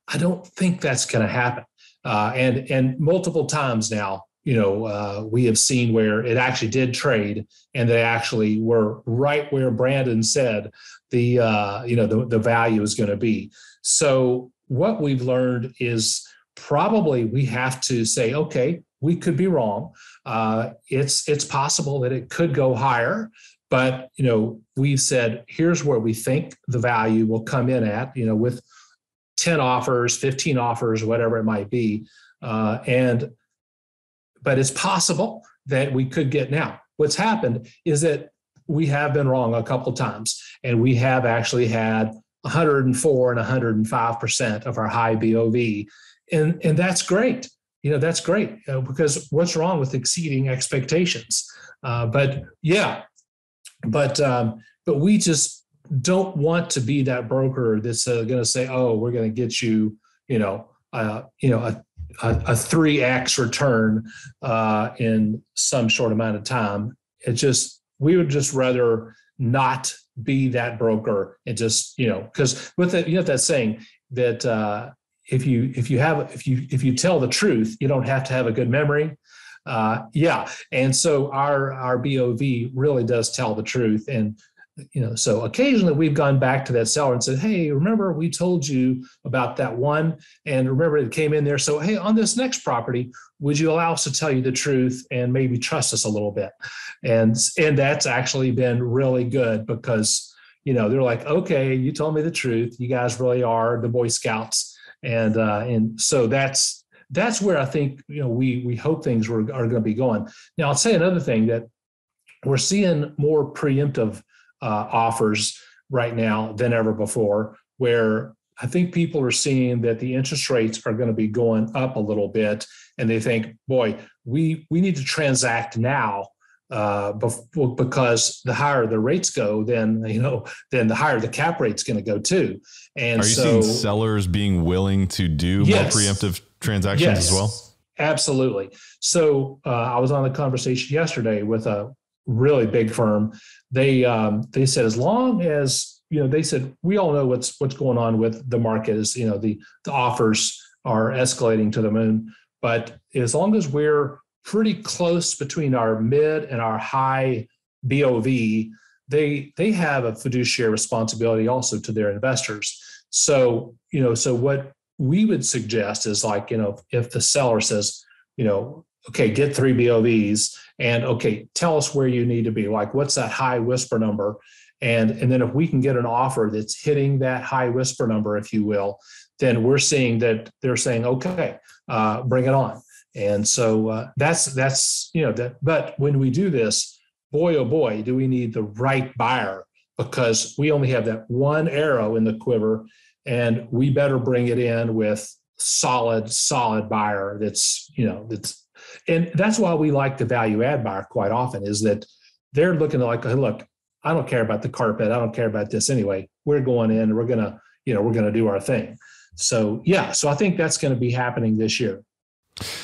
I don't think that's going to happen. And multiple times now, we have seen where it actually did trade, and they actually were right where Brandon said the value is going to be. So what we've learned is probably we have to say, okay, we could be wrong. It's possible that it could go higher, but we've said here's where we think the value will come in at, with 10 offers, 15 offers, whatever it might be, but it's possible that we could get. Now, what's happened is that we have been wrong a couple of times, and we have actually had 104 and 105% of our high BOV, and that's great. That's great because what's wrong with exceeding expectations? But we just don't want to be that broker that's going to say, oh, we're going to get you, a 3x return in some short amount of time. We would just rather not be that broker and just, because with that, that saying that if you tell the truth, you don't have to have a good memory. And so our BOV really does tell the truth. And so occasionally we've gone back to that seller and said, hey, remember we told you about that one, and remember it came in there. So, hey, on this next property, would you allow us to tell you the truth and maybe trust us a little bit? And that's actually been really good because, they're like, okay, you told me the truth. You guys really are the Boy Scouts. And so that's where I think, we hope things are going to be going. Now, I'll say another thing, that we're seeing more preemptive offers right now than ever before, where I think people are seeing that the interest rates are going to be going up a little bit, and they think, boy, we need to transact now because the higher the rates go, then the higher the cap rate's going to go too. And are you seeing sellers being willing to do more preemptive transactions as well? Absolutely. So I was on a conversation yesterday with a really big firm. They said, as long as, they said, we all know what's going on with the market is, the offers are escalating to the moon. But as long as we're pretty close between our mid and our high BOV, they have a fiduciary responsibility also to their investors. So, so what we would suggest is, like, if the seller says, okay, get 3 BOVs, and okay, tell us where you need to be. Like, what's that high whisper number? And then if we can get an offer that's hitting that high whisper number, if you will, then we're seeing that they're saying, okay, bring it on. And so that's that. But when we do this, boy, oh boy, do we need the right buyer, because we only have that one arrow in the quiver, and we better bring it in with solid buyer that's. And that's why we like the value add buyer quite often, is that they're looking like, hey, look, I don't care about the carpet. I don't care about this anyway. We're going in, we're going to do our thing. So, so I think that's going to be happening this year.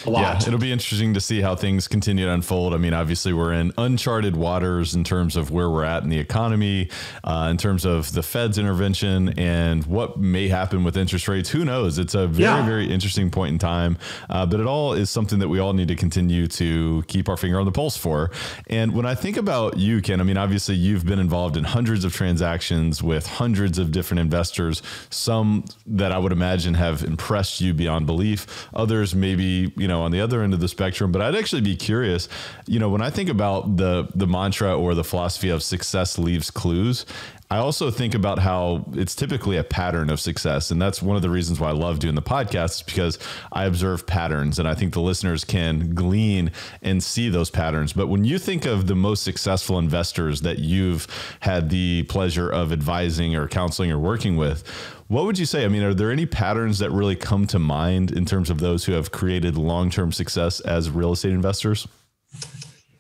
Yeah, it'll be interesting to see how things continue to unfold. I mean, obviously we're in uncharted waters in terms of where we're at in the economy, in terms of the Fed's intervention and what may happen with interest rates. Who knows? It's a very, very interesting point in time, but it all is something that we all need to continue to keep our finger on the pulse for. And when I think about you, Ken, I mean, obviously you've been involved in hundreds of transactions with hundreds of different investors, some that I would imagine have impressed you beyond belief, others maybe, on the other end of the spectrum. But I'd actually be curious, when I think about the mantra or the philosophy of success leaves clues, I also think about how it's typically a pattern of success. And that's one of the reasons why I love doing the podcast, is because I observe patterns, and I think the listeners can glean and see those patterns. But when you think of the most successful investors that you've had the pleasure of advising or counseling or working with, what would you say? I mean, are there any patterns that really come to mind in terms of those who have created long-term success as real estate investors?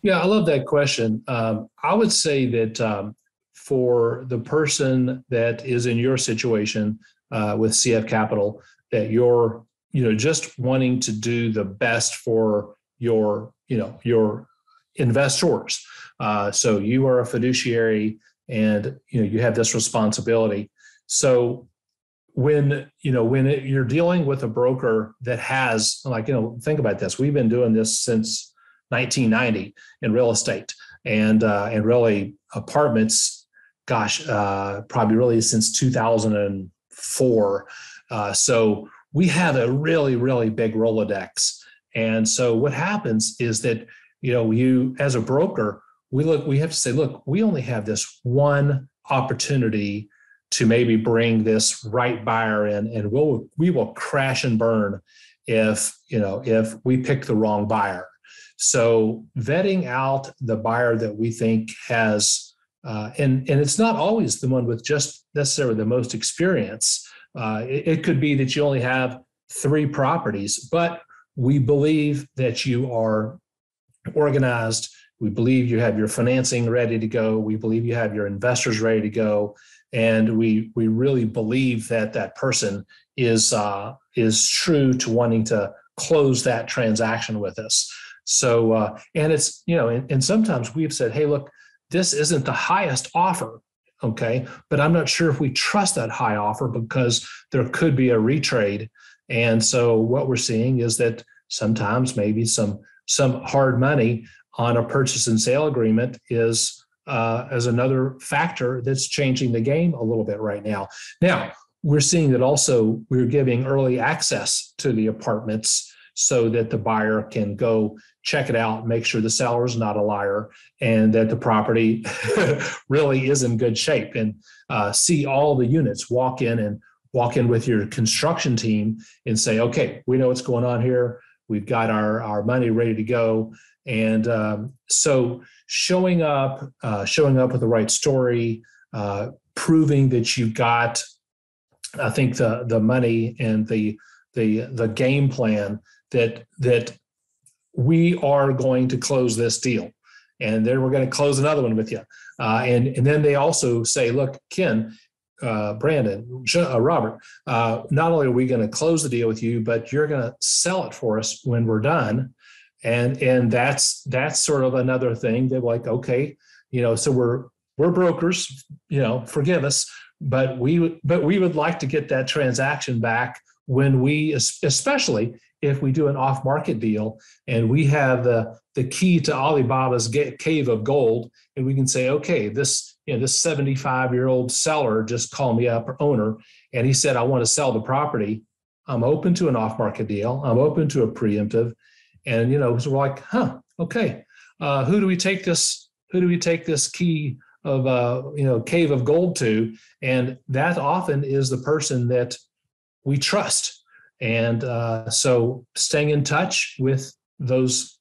Yeah, I love that question. I would say that for the person that is in your situation with CF Capital, that you're, just wanting to do the best for your investors. So you are a fiduciary, and you have this responsibility. So when you're dealing with a broker that has, think about this. We've been doing this since 1990 in real estate, and really apartments, probably really since 2004. So we have a really, really big Rolodex. And so what happens is that, you as a broker, we have to say, look, we only have this one opportunity to maybe bring this right buyer in, and we will crash and burn if we pick the wrong buyer. So vetting out the buyer that we think has, and it's not always the one with just necessarily the most experience. It could be that you only have 3 properties, but we believe that you are organized. We believe you have your financing ready to go. We believe you have your investors ready to go. And we really believe that that person is true to wanting to close that transaction with us. So, and it's, and sometimes we've said, hey, look, this isn't the highest offer. Okay. But I'm not sure if we trust that high offer because there could be a retrade. And so what we're seeing is that sometimes maybe some hard money on a purchase and sale agreement is as another factor that's changing the game a little bit right now. Now, we're seeing that also we're giving early access to the apartments so that the buyer can go check it out, make sure the seller is not a liar, and that the property really is in good shape, and see all the units, walk in with your construction team and say, okay, we know what's going on here. We've got our money ready to go. And so showing up with the right story, proving that you've got, I think, the money and the game plan that we are going to close this deal, and then we're going to close another one with you. And then they also say, look, Ken, Brandon, Robert, not only are we going to close the deal with you, but you're going to sell it for us when we're done. And that's sort of another thing that, like, okay, so we're brokers, forgive us, but we would like to get that transaction back when we, especially if we do an off-market deal and we have the key to Alibaba's cave of gold, and we can say, okay, this 75-year-old seller just called me up, or owner, and he said, I want to sell the property. I'm open to an off-market deal. I'm open to a preemptive. And, so we're like, okay, who do we take this key of, cave of gold to? And that often is the person that we trust. And so staying in touch with those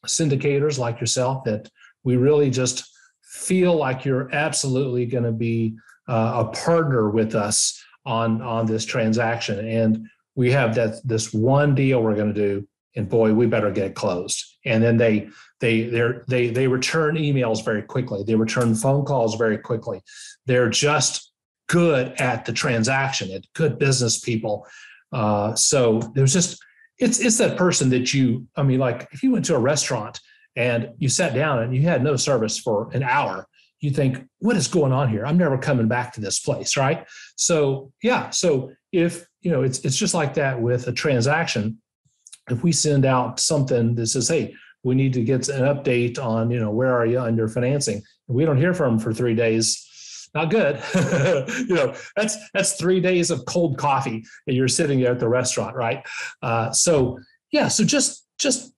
syndicators like yourself, that we really just feel like you're absolutely going to be a partner with us on this transaction. And we have this one deal we're going to do, and boy, we better get it closed. And then they return emails very quickly. They return phone calls very quickly. They're just good at the transaction, at good business people. So there's just, it's that person that like if you went to a restaurant and you sat down and you had no service for an hour, you think, what is going on here? I'm never coming back to this place, right? So yeah, so if, it's just like that with a transaction. If we send out something that says, hey, we need to get an update on, where are you on your financing? We don't hear from them for 3 days. Not good. That's 3 days of cold coffee and you're sitting there at the restaurant, right? So just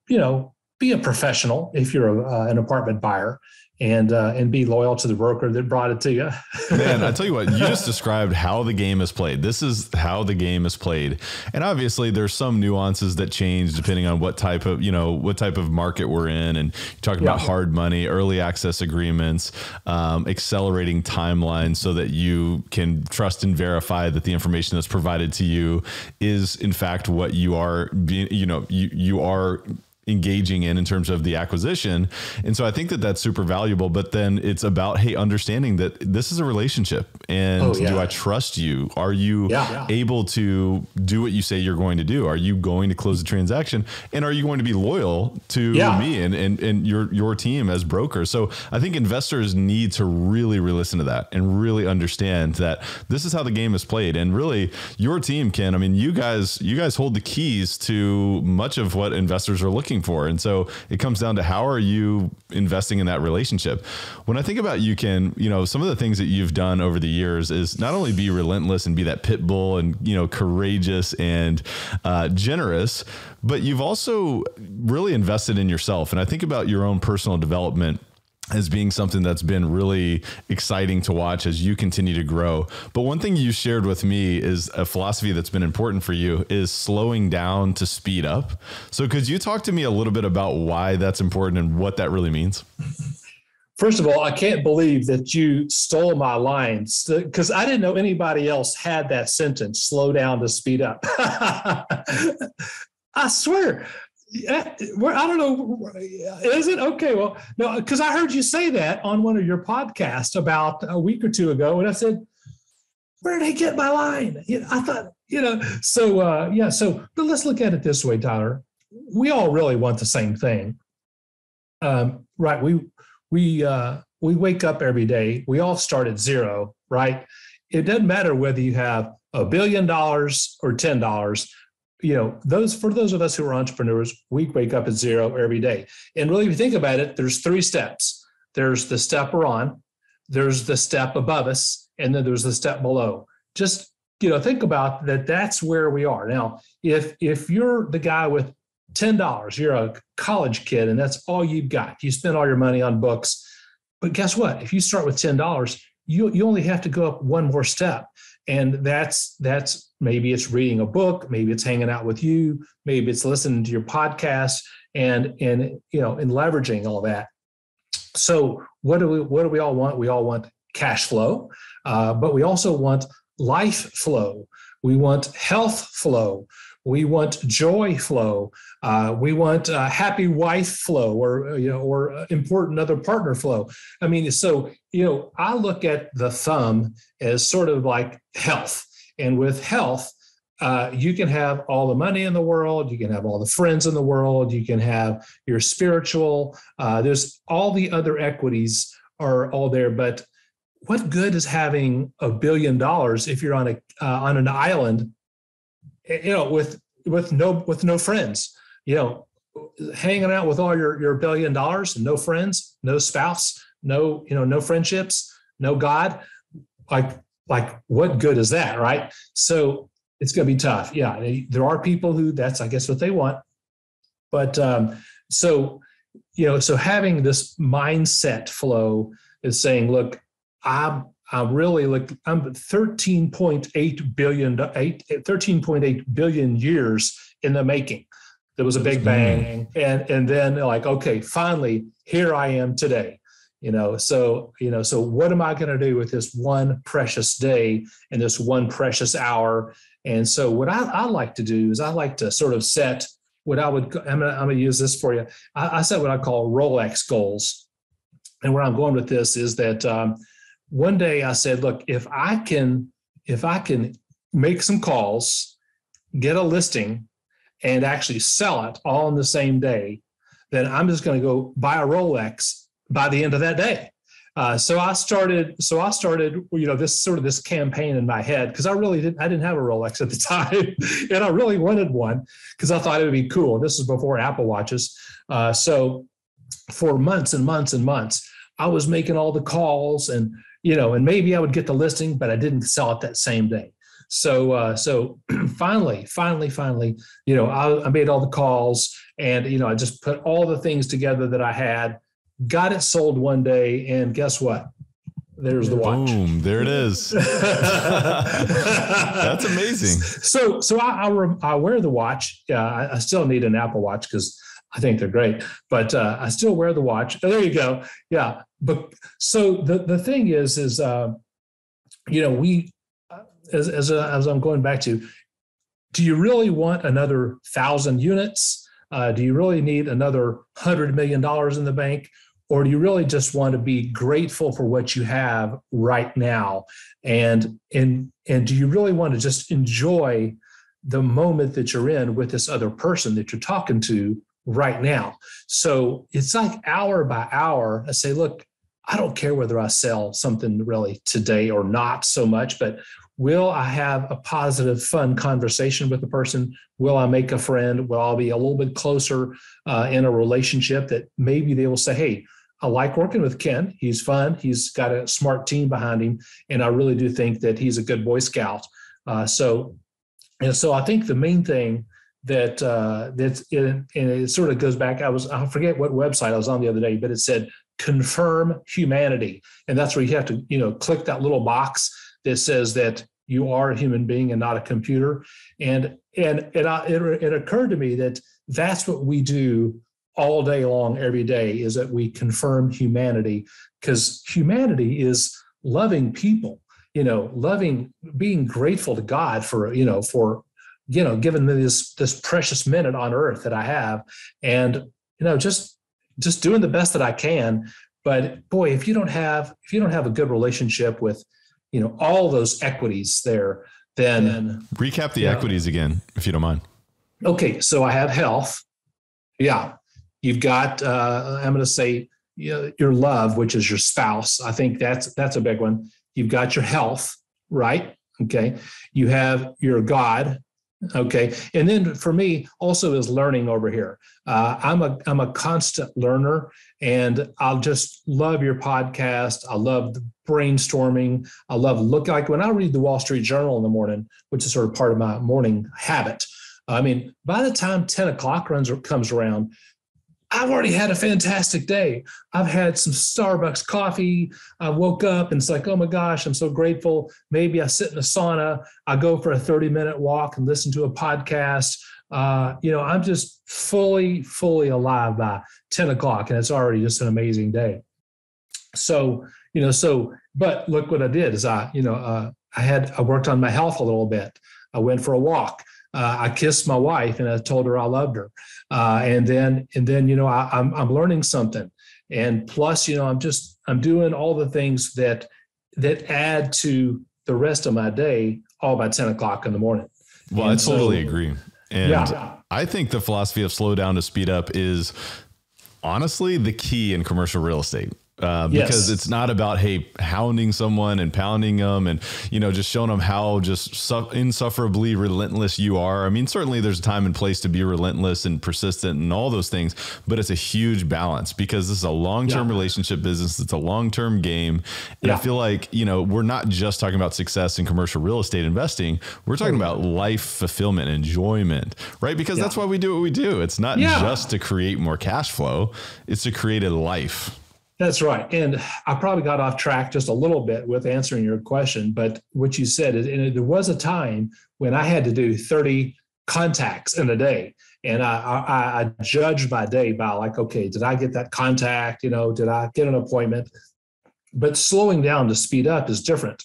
be a professional if you're an apartment buyer, and be loyal to the broker that brought it to you. Man, I tell you what, you just described how the game is played. This is how the game is played. And obviously there's some nuances that change depending on what type of market we're in. And you're talking about hard money, early access agreements, accelerating timelines so that you can trust and verify that the information that's provided to you is in fact what you are being, you are engaging in terms of the acquisition. And so I think that that's super valuable, but then it's about, hey, understanding that this is a relationship, and do I trust you? Are you able to do what you say you're going to do? Are you going to close the transaction? And are you going to be loyal to me and your team as brokers? So I think investors need to really listen to that and really understand that this is how the game is played. And really your team, Ken, I mean, you guys hold the keys to much of what investors are looking for. And so it comes down to, how are you investing in that relationship? When I think about you, Ken, some of the things that you've done over the years is not only be relentless and be that pit bull and, courageous and generous, but you've also really invested in yourself. And I think about your own personal development as being something that's been really exciting to watch as you continue to grow. But one thing you shared with me is a philosophy that's been important for you is slowing down to speed up. So could you talk to me a little bit about why that's important and what that really means? First of all, I can't believe that you stole my lines, because I didn't know anybody else had that sentence, slow down to speed up. I swear. I don't know. Is it? Okay. Well, no, because I heard you say that on one of your podcasts about a week or two ago. And I said, where did I get my line? I thought, so but let's look at it this way, Tyler. We all really want the same thing. Right. We wake up every day. We all start at zero, right? It doesn't matter whether you have $1 billion or $10. For those of us who are entrepreneurs, we wake up at zero every day. And really, if you think about it, there's 3 steps. There's the step we're on, there's the step above us, and then there's the step below. Just, think about that. That's where we are. Now, if you're the guy with $10, you're a college kid, and that's all you've got. You spend all your money on books. But guess what? If you start with $10, you only have to go up one more step. And that's maybe it's reading a book, maybe it's hanging out with you, maybe it's listening to your podcast and leveraging all that. So what do we all want? We all want cash flow, but we also want life flow. We want health flow. We want joy flow. We want happy wife flow, or important other partner flow. I mean, so, I look at the thumb as sort of like health. And with health, you can have all the money in the world. You can have all the friends in the world. You can have your spiritual. There's all the other equities are all there. But what good is having $1 billion if you're on an island, with no friends, hanging out with all your $1 billion and no friends, no spouse, no friendships, no God, like what good is that, right? So it's going to be tough. Yeah, there are people who that's, I guess, what they want. But so having this mindset flow is saying, look, I'm 13.8 billion years in the making. There was a big bang, and then okay, finally here I am today. So what am I going to do with this one precious day and this one precious hour? And so what I like to do is I like to sort of set what I'm going to use this for you. I set what I call Rolex goals. And where I'm going with this is that one day I said, look, if I can make some calls, get a listing, and actually sell it all in the same day, then I'm just going to go buy a Rolex by the end of that day. So I started, this campaign in my head, because I didn't have a Rolex at the time, and I really wanted one because I thought it would be cool. This is before Apple Watches. So for months and months and months, I was making all the calls, and maybe I would get the listing, but I didn't sell it that same day. So finally, I made all the calls, and I just put all the things together that I had, got it sold one day, and guess what? There's the watch. Boom! There it is. That's amazing. So I wear the watch. I still need an Apple Watch because I think they're great, but I still wear the watch. Oh, there you go. Yeah. But so the thing is we, as I'm going back to, do you really want another 1,000 units? Do you really need another $100 million in the bank? Or do you really just want to be grateful for what you have right now? And do you really want to just enjoy the moment that you're in with this other person that you're talking to right now? So it's like hour by hour, I say, look, I don't care whether I sell something really today or not so much, but will I have a positive, fun conversation with the person? Will I make a friend? Will I be a little bit closer in a relationship that maybe they will say, hey, I like working with Ken. He's fun. He's got a smart team behind him. And I really do think that he's a good Boy Scout. So I think the main thing and it sort of goes back, I forget what website I was on the other day, but it said confirm humanity. And that's where you have to, click that little box that says that you are a human being and not a computer. And it occurred to me that that's what we do all day long, every day, is that we confirm humanity, because humanity is loving people, being grateful to God for giving me this precious minute on earth that I have, and just doing the best that I can. But boy, if you don't have a good relationship with all those equities there, then recap the equities again, if you don't mind. Okay, so I have health. Yeah. You've got, I'm going to say, your love, which is your spouse. I think that's a big one. You've got your health, right? Okay. You have your God. Okay. And then for me also is learning over here. I'm a constant learner, and I'll just love your podcast. I love the brainstorming. I love like when I read the Wall Street Journal in the morning, which is sort of part of my morning habit. I mean, by the time 10 o'clock comes around, I've already had a fantastic day. I've had some Starbucks coffee. I woke up and it's like, oh my gosh, I'm so grateful. Maybe I sit in a sauna. I go for a 30-minute walk and listen to a podcast. I'm just fully alive by 10 o'clock, and it's already just an amazing day. So, but look what I did is I worked on my health a little bit. I went for a walk. I kissed my wife and I told her I loved her. And then, I'm learning something. And plus, I'm doing all the things that add to the rest of my day all by 10 o'clock in the morning. Well, I totally agree. And I think the philosophy of slow down to speed up is honestly the key in commercial real estate. Because it's not about, hey, hounding someone and pounding them and, just showing them how just insufferably relentless you are. I mean, certainly there's a time and place to be relentless and persistent and all those things, but it's a huge balance because this is a long-term relationship business. It's a long-term game. And I feel like, we're not just talking about success in commercial real estate investing. We're talking about life fulfillment, enjoyment, right? Because that's why we do what we do. It's not just to create more cash flow. It's to create a life. That's right. And I probably got off track just a little bit with answering your question, but what you said is, there was a time when I had to do 30 contacts in a day. And I judged my day by like, okay, did I get that contact? Did I get an appointment? But slowing down to speed up is different.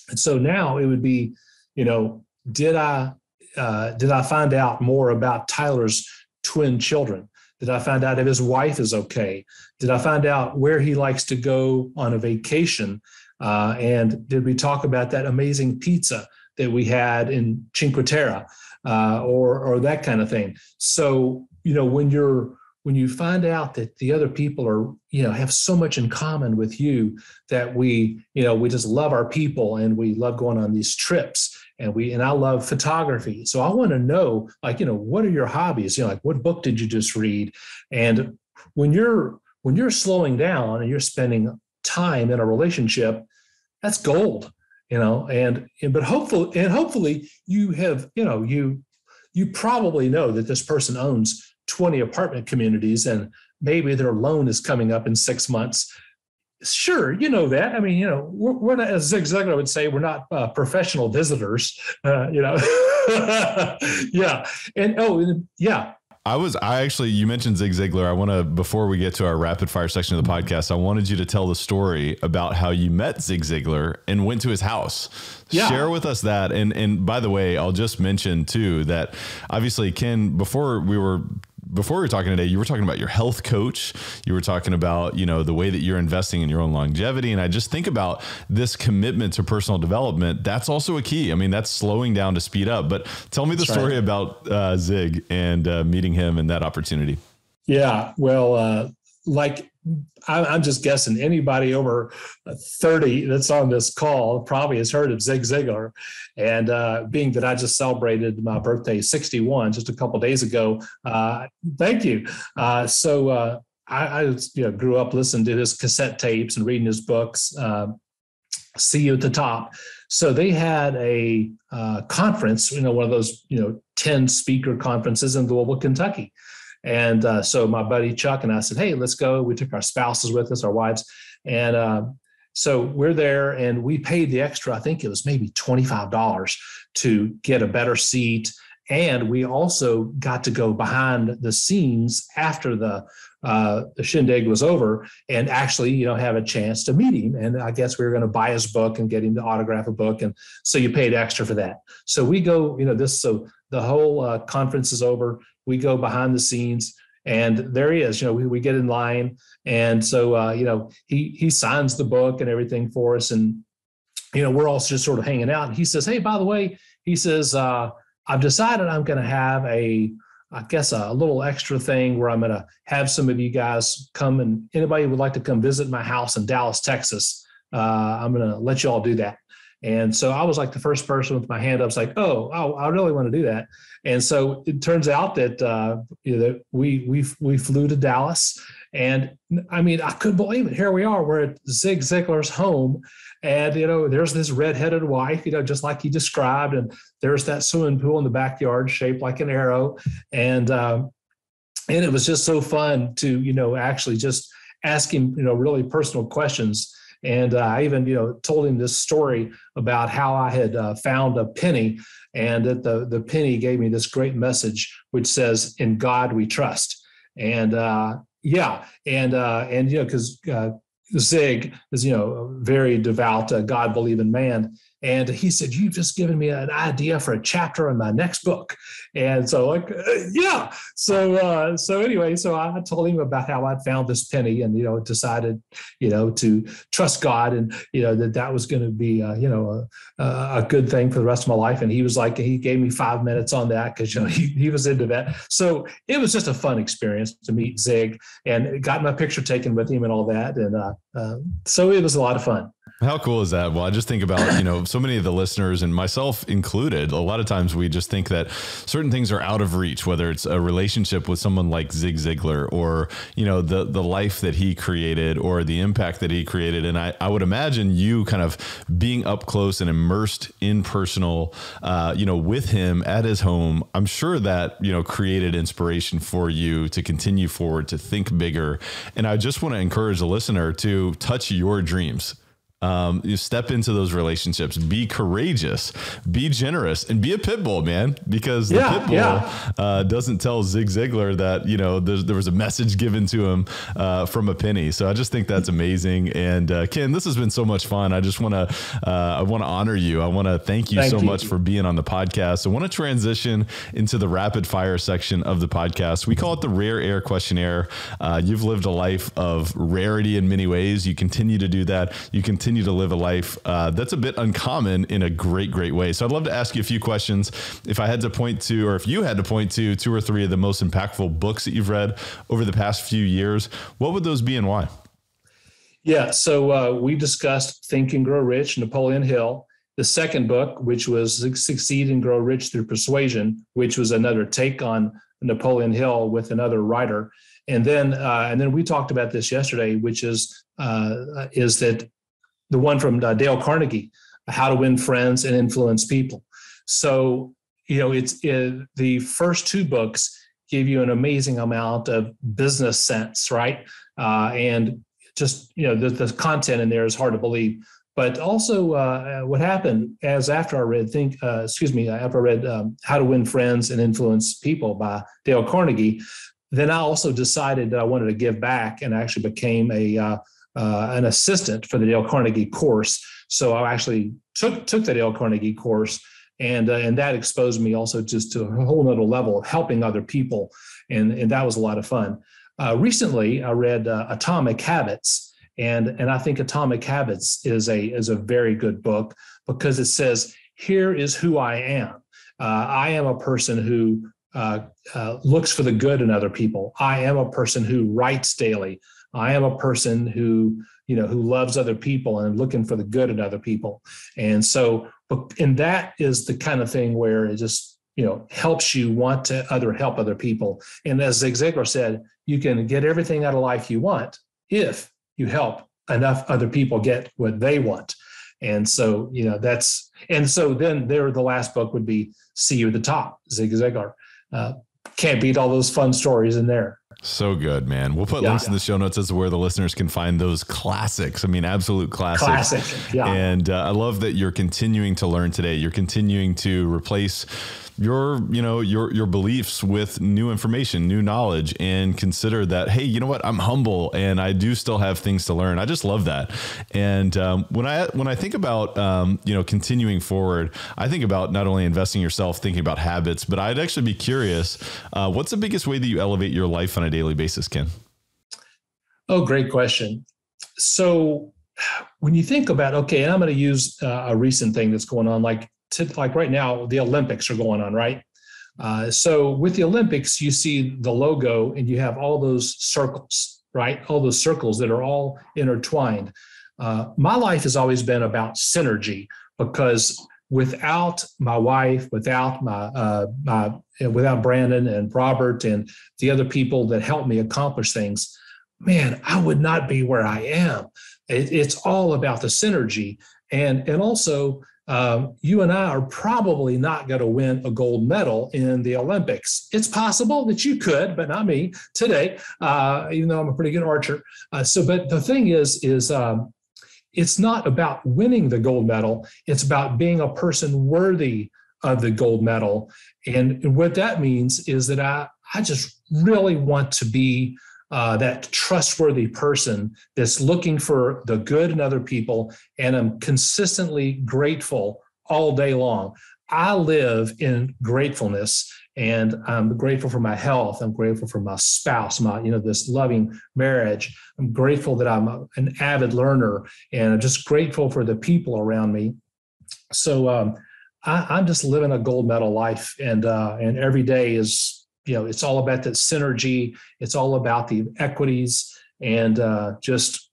And so now it would be, did I find out more about Tyler's twin children? Did I find out if his wife is okay? Did I find out where he likes to go on a vacation? And did we talk about that amazing pizza that we had in Cinque Terre, or that kind of thing? So, when you find out that the other people are, have so much in common with you, that we just love our people and we love going on these trips. And I love photography. So I want to know, what are your hobbies? Like, what book did you just read? And when you're slowing down and you're spending time in a relationship, that's gold, but hopefully you have, you probably know that this person owns 20 apartment communities and maybe their loan is coming up in 6 months. Sure, that. I mean, we're not, as Zig Ziglar would say, we're not professional visitors. Yeah. And you mentioned Zig Ziglar. I want to, before we get to our rapid fire section of the podcast, I wanted you to tell the story about how you met Zig Ziglar and went to his house. Yeah. Share with us that. And by the way, I'll just mention too, that obviously Ken, before we were before we were talking today, you were talking about your health coach. You were talking about, the way that you're investing in your own longevity. And I just think about this commitment to personal development. That's also a key. I mean, that's slowing down to speed up. But tell me the story about Zig and meeting him and that opportunity. Yeah, well, I'm just guessing anybody over 30 that's on this call probably has heard of Zig Ziglar. And being that I just celebrated my birthday, 61, just a couple of days ago, thank you. So I grew up listening to his cassette tapes and reading his books. See You at the Top. So they had a conference, one of those 10 speaker conferences in Louisville, Kentucky. And so my buddy Chuck and I said, hey, let's go. We took our spouses with us, our wives. And so we're there and we paid the extra, I think it was maybe $25 to get a better seat. And we also got to go behind the scenes after the shindig was over and actually, have a chance to meet him. And I guess we were going to buy his book and get him to autograph a book. And so you paid extra for that. So we go, so the whole conference is over. We go behind the scenes and there he is, we get in line. And so, he signs the book and everything for us. And, we're all just sort of hanging out. And he says, hey, by the way, he says, I've decided I'm going to have a little extra thing where I'm going to have some of you guys come, and anybody would like to come visit my house in Dallas, Texas. I'm going to let you all do that. And so I was like the first person with my hand up. I was like, I really want to do that. And so it turns out that we flew to Dallas, and I mean, I couldn't believe it. Here we are. We're at Zig Ziglar's home, and there's this redheaded wife, just like he described, and there's that swimming pool in the backyard shaped like an arrow, and it was just so fun to actually just ask him really personal questions. And I even, told him this story about how I had found a penny, and that the penny gave me this great message, which says, "In God we trust." And because Zig is, a very devout, God-believing man. And he said, you've just given me an idea for a chapter in my next book. And so yeah. So anyway, so I told him about how I'd found this penny and, decided, to trust God and, that was going to be, a good thing for the rest of my life. And he was like, he gave me 5 minutes on that because, he was into that. So it was just a fun experience to meet Zig and got my picture taken with him and all that. And so it was a lot of fun. How cool is that? Well, I just think about, so many of the listeners and myself included, a lot of times we just think that certain things are out of reach, whether it's a relationship with someone like Zig Ziglar or, the life that he created or the impact that he created. And I would imagine you kind of being up close and immersed in personal, with him at his home. I'm sure that, created inspiration for you to continue forward, to think bigger. And I just want to encourage the listener to touch your dreams. You step into those relationships, be courageous, be generous, and be a pit bull, man, because the pit bull doesn't tell Zig Ziglar that, there was a message given to him from a penny. So I just think that's amazing. And Ken, this has been so much fun. I just want to honor you. I want to thank you so much for being on the podcast. I want to transition into the rapid fire section of the podcast. We call it the Rare Air Questionnaire. You've lived a life of rarity in many ways. You continue to do that. You continue to live a life that's a bit uncommon in a great, great way. So I'd love to ask you a few questions. If I had to point to, or if you had to point to 2 or 3 of the most impactful books that you've read over the past few years, what would those be and why? Yeah. So we discussed Think and Grow Rich, Napoleon Hill. The second book, which was Succeed and Grow Rich Through Persuasion, which was another take on Napoleon Hill with another writer. And then we talked about this yesterday, which is that the one from Dale Carnegie, How to Win Friends and Influence People. So, the first 2 books give you an amazing amount of business sense, right? And just, the content in there is hard to believe. But also what happened after I read How to Win Friends and Influence People by Dale Carnegie, then I also decided that I wanted to give back and actually became an assistant for the Dale Carnegie course. So I actually took the Dale Carnegie course, and that exposed me also just to a whole nother level of helping other people. And that was a lot of fun. Recently, I read Atomic Habits, and I think Atomic Habits is a very good book because it says, here is who I am. I am a person who looks for the good in other people. I am a person who writes daily. I am a person who loves other people and looking for the good in other people. And so, and that is the kind of thing where it just, helps you want to help other people. And as Zig Ziglar said, you can get everything out of life you want if you help enough other people get what they want. And so, then the last book would be See You at the Top, Zig Ziglar. Can't beat all those fun stories in there. So good, man. We'll put links in the show notes as to where the listeners can find those classics. I mean, absolute classics. Classic. Yeah. And I love that you're continuing to learn today. You're continuing to replace your beliefs with new information, new knowledge, and consider that, hey, you know what? I'm humble and I do still have things to learn. I just love that. And when I think about, continuing forward, I think about not only investing yourself, thinking about habits, but I'd actually be curious, what's the biggest way that you elevate your life on a daily basis, Ken? Oh, great question. So when you think about, okay, and I'm going to use a recent thing that's going on, like right now, the Olympics are going on, right? So with the Olympics, you see the logo and you have all those circles, right? All those circles that are all intertwined. My life has always been about synergy, because without my wife, without without Brandon and Robert and the other people that help me accomplish things, man, I would not be where I am. It's all about the synergy. And also, you and I are probably not going to win a gold medal in the Olympics. It's possible that you could, but not me today, even though I'm a pretty good archer. But the thing is it's not about winning the gold medal. It's about being a person worthy of the gold medal. And what that means is that I just really want to be that trustworthy person that's looking for the good in other people, and I'm consistently grateful all day long. I live in gratefulness, and I'm grateful for my health. I'm grateful for my spouse, this loving marriage. I'm grateful that I'm an avid learner, and I'm just grateful for the people around me. So I'm just living a gold medal life, and every day is, it's all about that synergy. It's all about the equities and just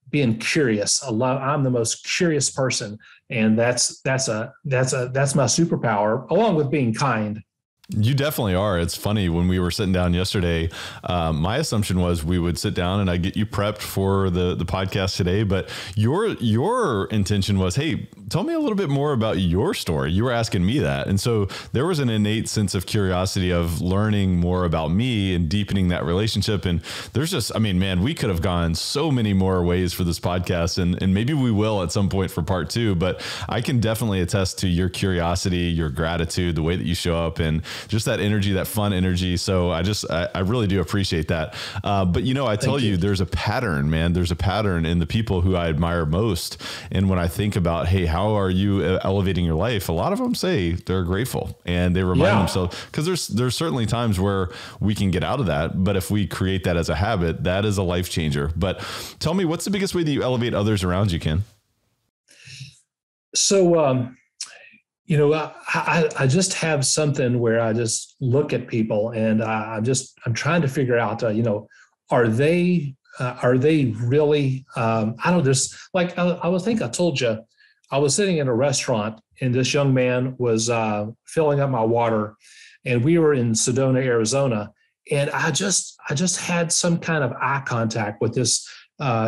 being curious. I'm the most curious person, and that's my superpower, along with being kind. You definitely are. It's funny, when we were sitting down yesterday, my assumption was we would sit down and I'd get you prepped for the podcast today. But your intention was, hey, tell me a little bit more about your story. You were asking me that. And so there was an innate sense of curiosity of learning more about me and deepening that relationship. And there's just, we could have gone so many more ways for this podcast, and maybe we will at some point for part 2. But I can definitely attest to your curiosity, your gratitude, the way that you show up, and just that energy, that fun energy. So I really do appreciate that. But I tell you, there's a pattern, man. There's a pattern in the people who I admire most. And when I think about, hey, how are you elevating your life? A lot of them say they're grateful, and they remind themselves, because there's certainly times where we can get out of that. But if we create that as a habit, that is a life changer. But tell me, what's the biggest way that you elevate others around you, Ken? So, I just have something where I just look at people, and I'm trying to figure out, are they really, I told you, I was sitting in a restaurant, and this young man was filling up my water, and we were in Sedona, Arizona. And I just had some kind of eye contact with this.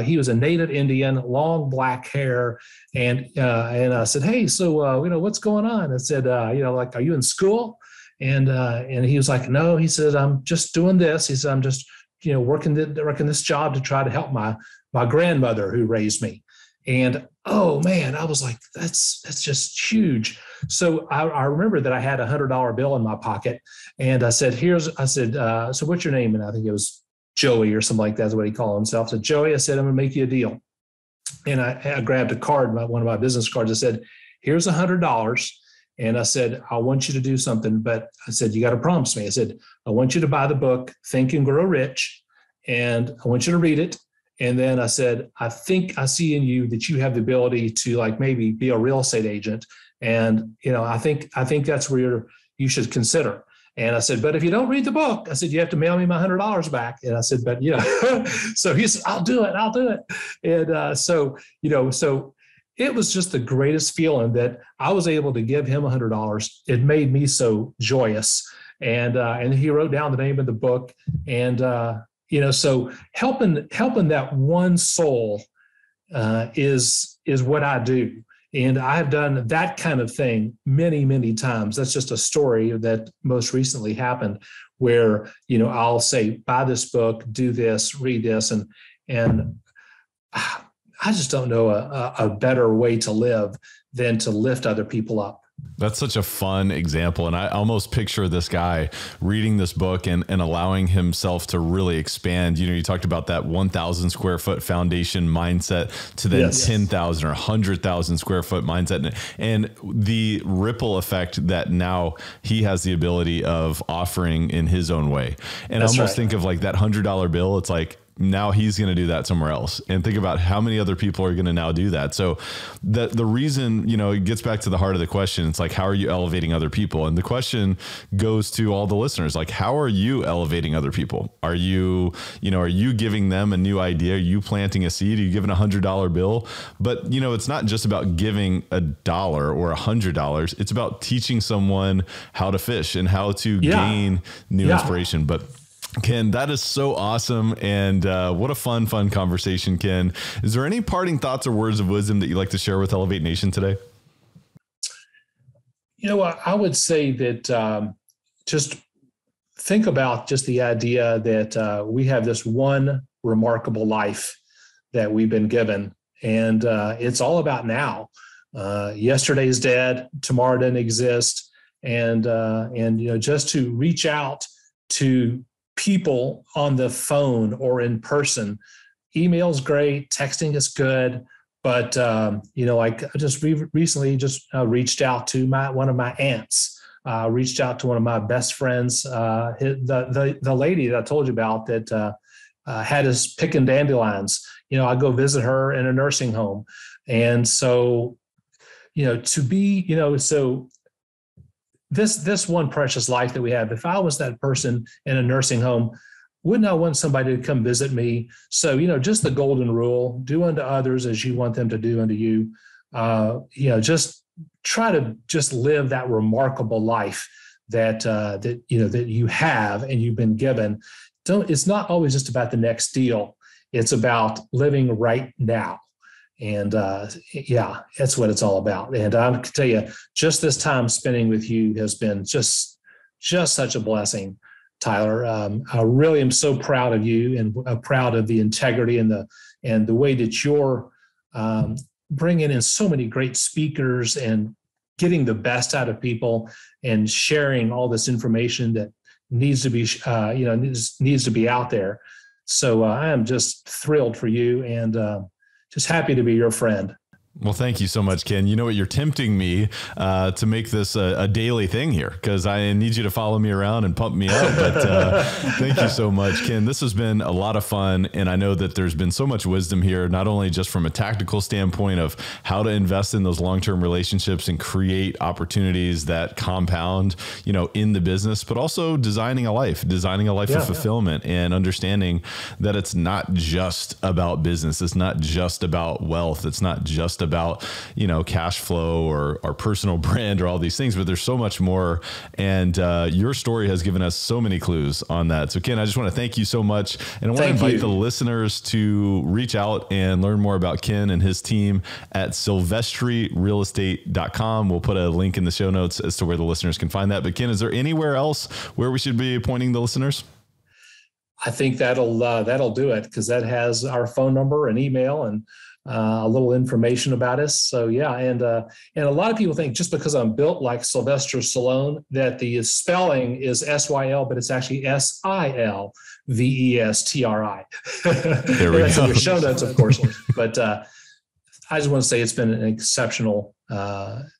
He was a native Indian, long black hair. And I said, hey, so, what's going on? I said, are you in school? And he was like, no, he said, I'm just doing this. He said, I'm just, working this job to try to help my grandmother who raised me. And, oh man, I was like, that's just huge. So I remember that I had $100 bill in my pocket, and I said, so what's your name? And I think it was Joey or something like that is what he called himself. So Joey, I said, I'm going to make you a deal. And I grabbed a card, one of my business cards. I said, here's $100. And I said, I want you to do something, but I said, you got to promise me. I said, I want you to buy the book, Think and Grow Rich, and I want you to read it. And then I said, I think I see in you that you have the ability to like maybe be a real estate agent. And, I think that's where you should consider. And I said, but if you don't read the book, I said, you have to mail me my $100 back. And I said, but so he said, I'll do it. And so it was just the greatest feeling that I was able to give him $100. It made me so joyous. And he wrote down the name of the book. And, so helping that one soul is what I do. And I've done that kind of thing many, many times. That's just a story that most recently happened where, I'll say, buy this book, do this, read this. And I just don't know a better way to live than to lift other people up. That's such a fun example. And I almost picture this guy reading this book and allowing himself to really expand. You talked about that 1,000 square foot foundation mindset to then 10,000 or 100,000 square foot mindset. And the ripple effect that now he has the ability of offering in his own way. And I almost think of like that $100 bill. It's like, now he's going to do that somewhere else, and think about how many other people are going to now do that. So the reason, it gets back to the heart of the question. It's like, how are you elevating other people? And the question goes to all the listeners, like, how are you elevating other people? Are you giving them a new idea? Are you planting a seed? Are you giving $100 bill? But, it's not just about giving $1 or $100. It's about teaching someone how to fish and how to gain new inspiration. But Ken, that is so awesome. And what a fun conversation, Ken. Is there any parting thoughts or words of wisdom that you'd like to share with Elevate Nation today? I would say that just think about just the idea that we have this one remarkable life that we've been given. And it's all about now. Yesterday's dead, tomorrow doesn't exist. And just to reach out to people on the phone or in person. Email's great, texting is good, but like I just recently reached out to one of my aunts. Reached out to one of my best friends, the lady that I told you about that had us picking dandelions. I go visit her in a nursing home, and so to be so. This one precious life that we have, if I was that person in a nursing home, wouldn't I want somebody to come visit me? So, just the golden rule, do unto others as you want them to do unto you. Just try to just live that remarkable life that you have and you've been given. It's not always just about the next deal. It's about living right now. And that's what it's all about. And I can tell you, just this time spending with you has been just such a blessing, Tyler. I really am so proud of you and proud of the integrity and the way that you're bringing in so many great speakers and getting the best out of people and sharing all this information that needs to be needs to be out there. So I am just thrilled for you and just happy to be your friend. Well, thank you so much, Ken. You know what? You're tempting me to make this a daily thing here because I need you to follow me around and pump me up. But thank you so much, Ken. This has been a lot of fun. And I know that there's been so much wisdom here, not only just from a tactical standpoint of how to invest in those long-term relationships and create opportunities that compound, in the business, but also designing a life of fulfillment and understanding that it's not just about business. It's not just about wealth. It's not just about, cash flow or our personal brand or all these things, but there's so much more. And your story has given us so many clues on that. So Ken, I just want to thank you so much. And I want to invite the listeners to reach out and learn more about Ken and his team at silvestrirealestate.com. We'll put a link in the show notes as to where the listeners can find that. But Ken, is there anywhere else where we should be pointing the listeners? I think that'll do it because that has our phone number and email and a little information about us. So and a lot of people think just because I'm built like Sylvester Stallone that the spelling is SYL, but it's actually SILVESTRI. There we That's go. in your show notes, of course. But I just want to say it's been an exceptional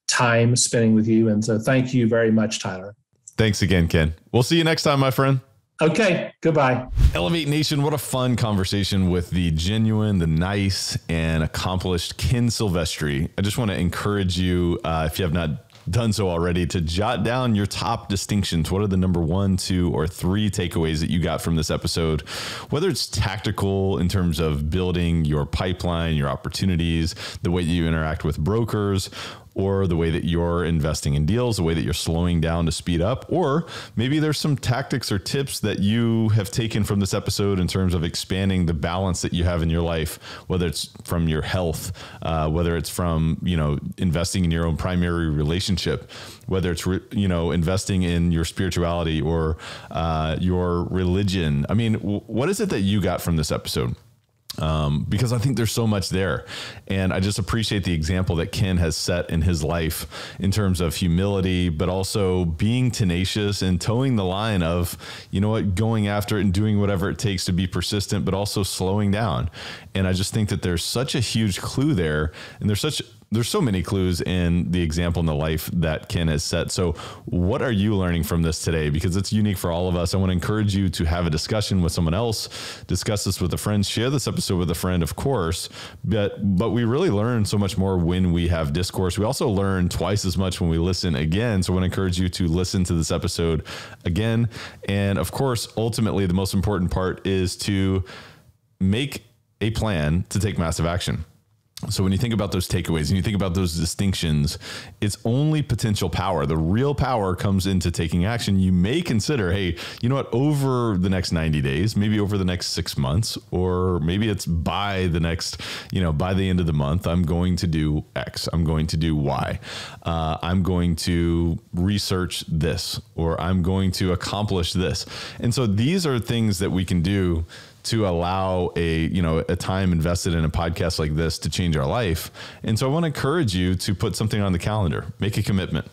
time spending with you. And so thank you very much, Tyler. Thanks again, Ken. We'll see you next time, my friend. Okay, goodbye. Elevate Nation, what a fun conversation with the genuine, the nice, and accomplished Ken Silvestri. I just want to encourage you, if you have not done so already, to jot down your top distinctions. What are the number 1, 2, or 3 takeaways that you got from this episode? Whether it's tactical in terms of building your pipeline, your opportunities, the way that you interact with brokers, or the way that you're investing in deals, the way that you're slowing down to speed up, or maybe there's some tactics or tips that you have taken from this episode in terms of expanding the balance that you have in your life, whether it's from your health, whether it's from, investing in your own primary relationship, whether it's, investing in your spirituality or your religion. I mean, what is it that you got from this episode? Because I think there's so much there. And I just appreciate the example that Ken has set in his life in terms of humility, but also being tenacious and towing the line of, going after it and doing whatever it takes to be persistent, but also slowing down. And I just think that there's such a huge clue there. And there's so many clues in the example in the life that Ken has set. So what are you learning from this today? Because it's unique for all of us. I want to encourage you to have a discussion with someone else, discuss this with a friend, share this episode with a friend, of course, but we really learn so much more when we have discourse. We also learn twice as much when we listen again. So I want to encourage you to listen to this episode again. And of course, ultimately, the most important part is to make a plan to take massive action. So when you think about those takeaways and you think about those distinctions, it's only potential power. The real power comes into taking action. You may consider, hey, you know what, over the next 90 days, maybe over the next 6 months, or maybe it's by the next, by the end of the month, I'm going to do X, I'm going to do Y. I'm going to research this, or I'm going to accomplish this. And so these are things that we can do to allow a time invested in a podcast like this to change our life. And so I want to encourage you to put something on the calendar, make a commitment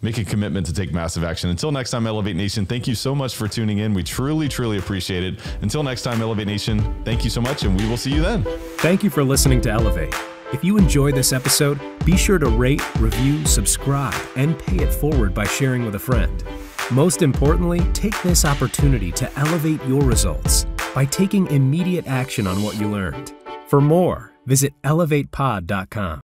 to take massive action. Until next time, Elevate Nation, thank you so much for tuning in. We truly, truly appreciate it. Until next time, Elevate Nation, thank you so much, and we will see you then. Thank you for listening to Elevate. If you enjoyed this episode, be sure to rate, review, subscribe, and pay it forward by sharing with a friend. Most importantly, take this opportunity to elevate your results by taking immediate action on what you learned. For more, visit elevatepod.com.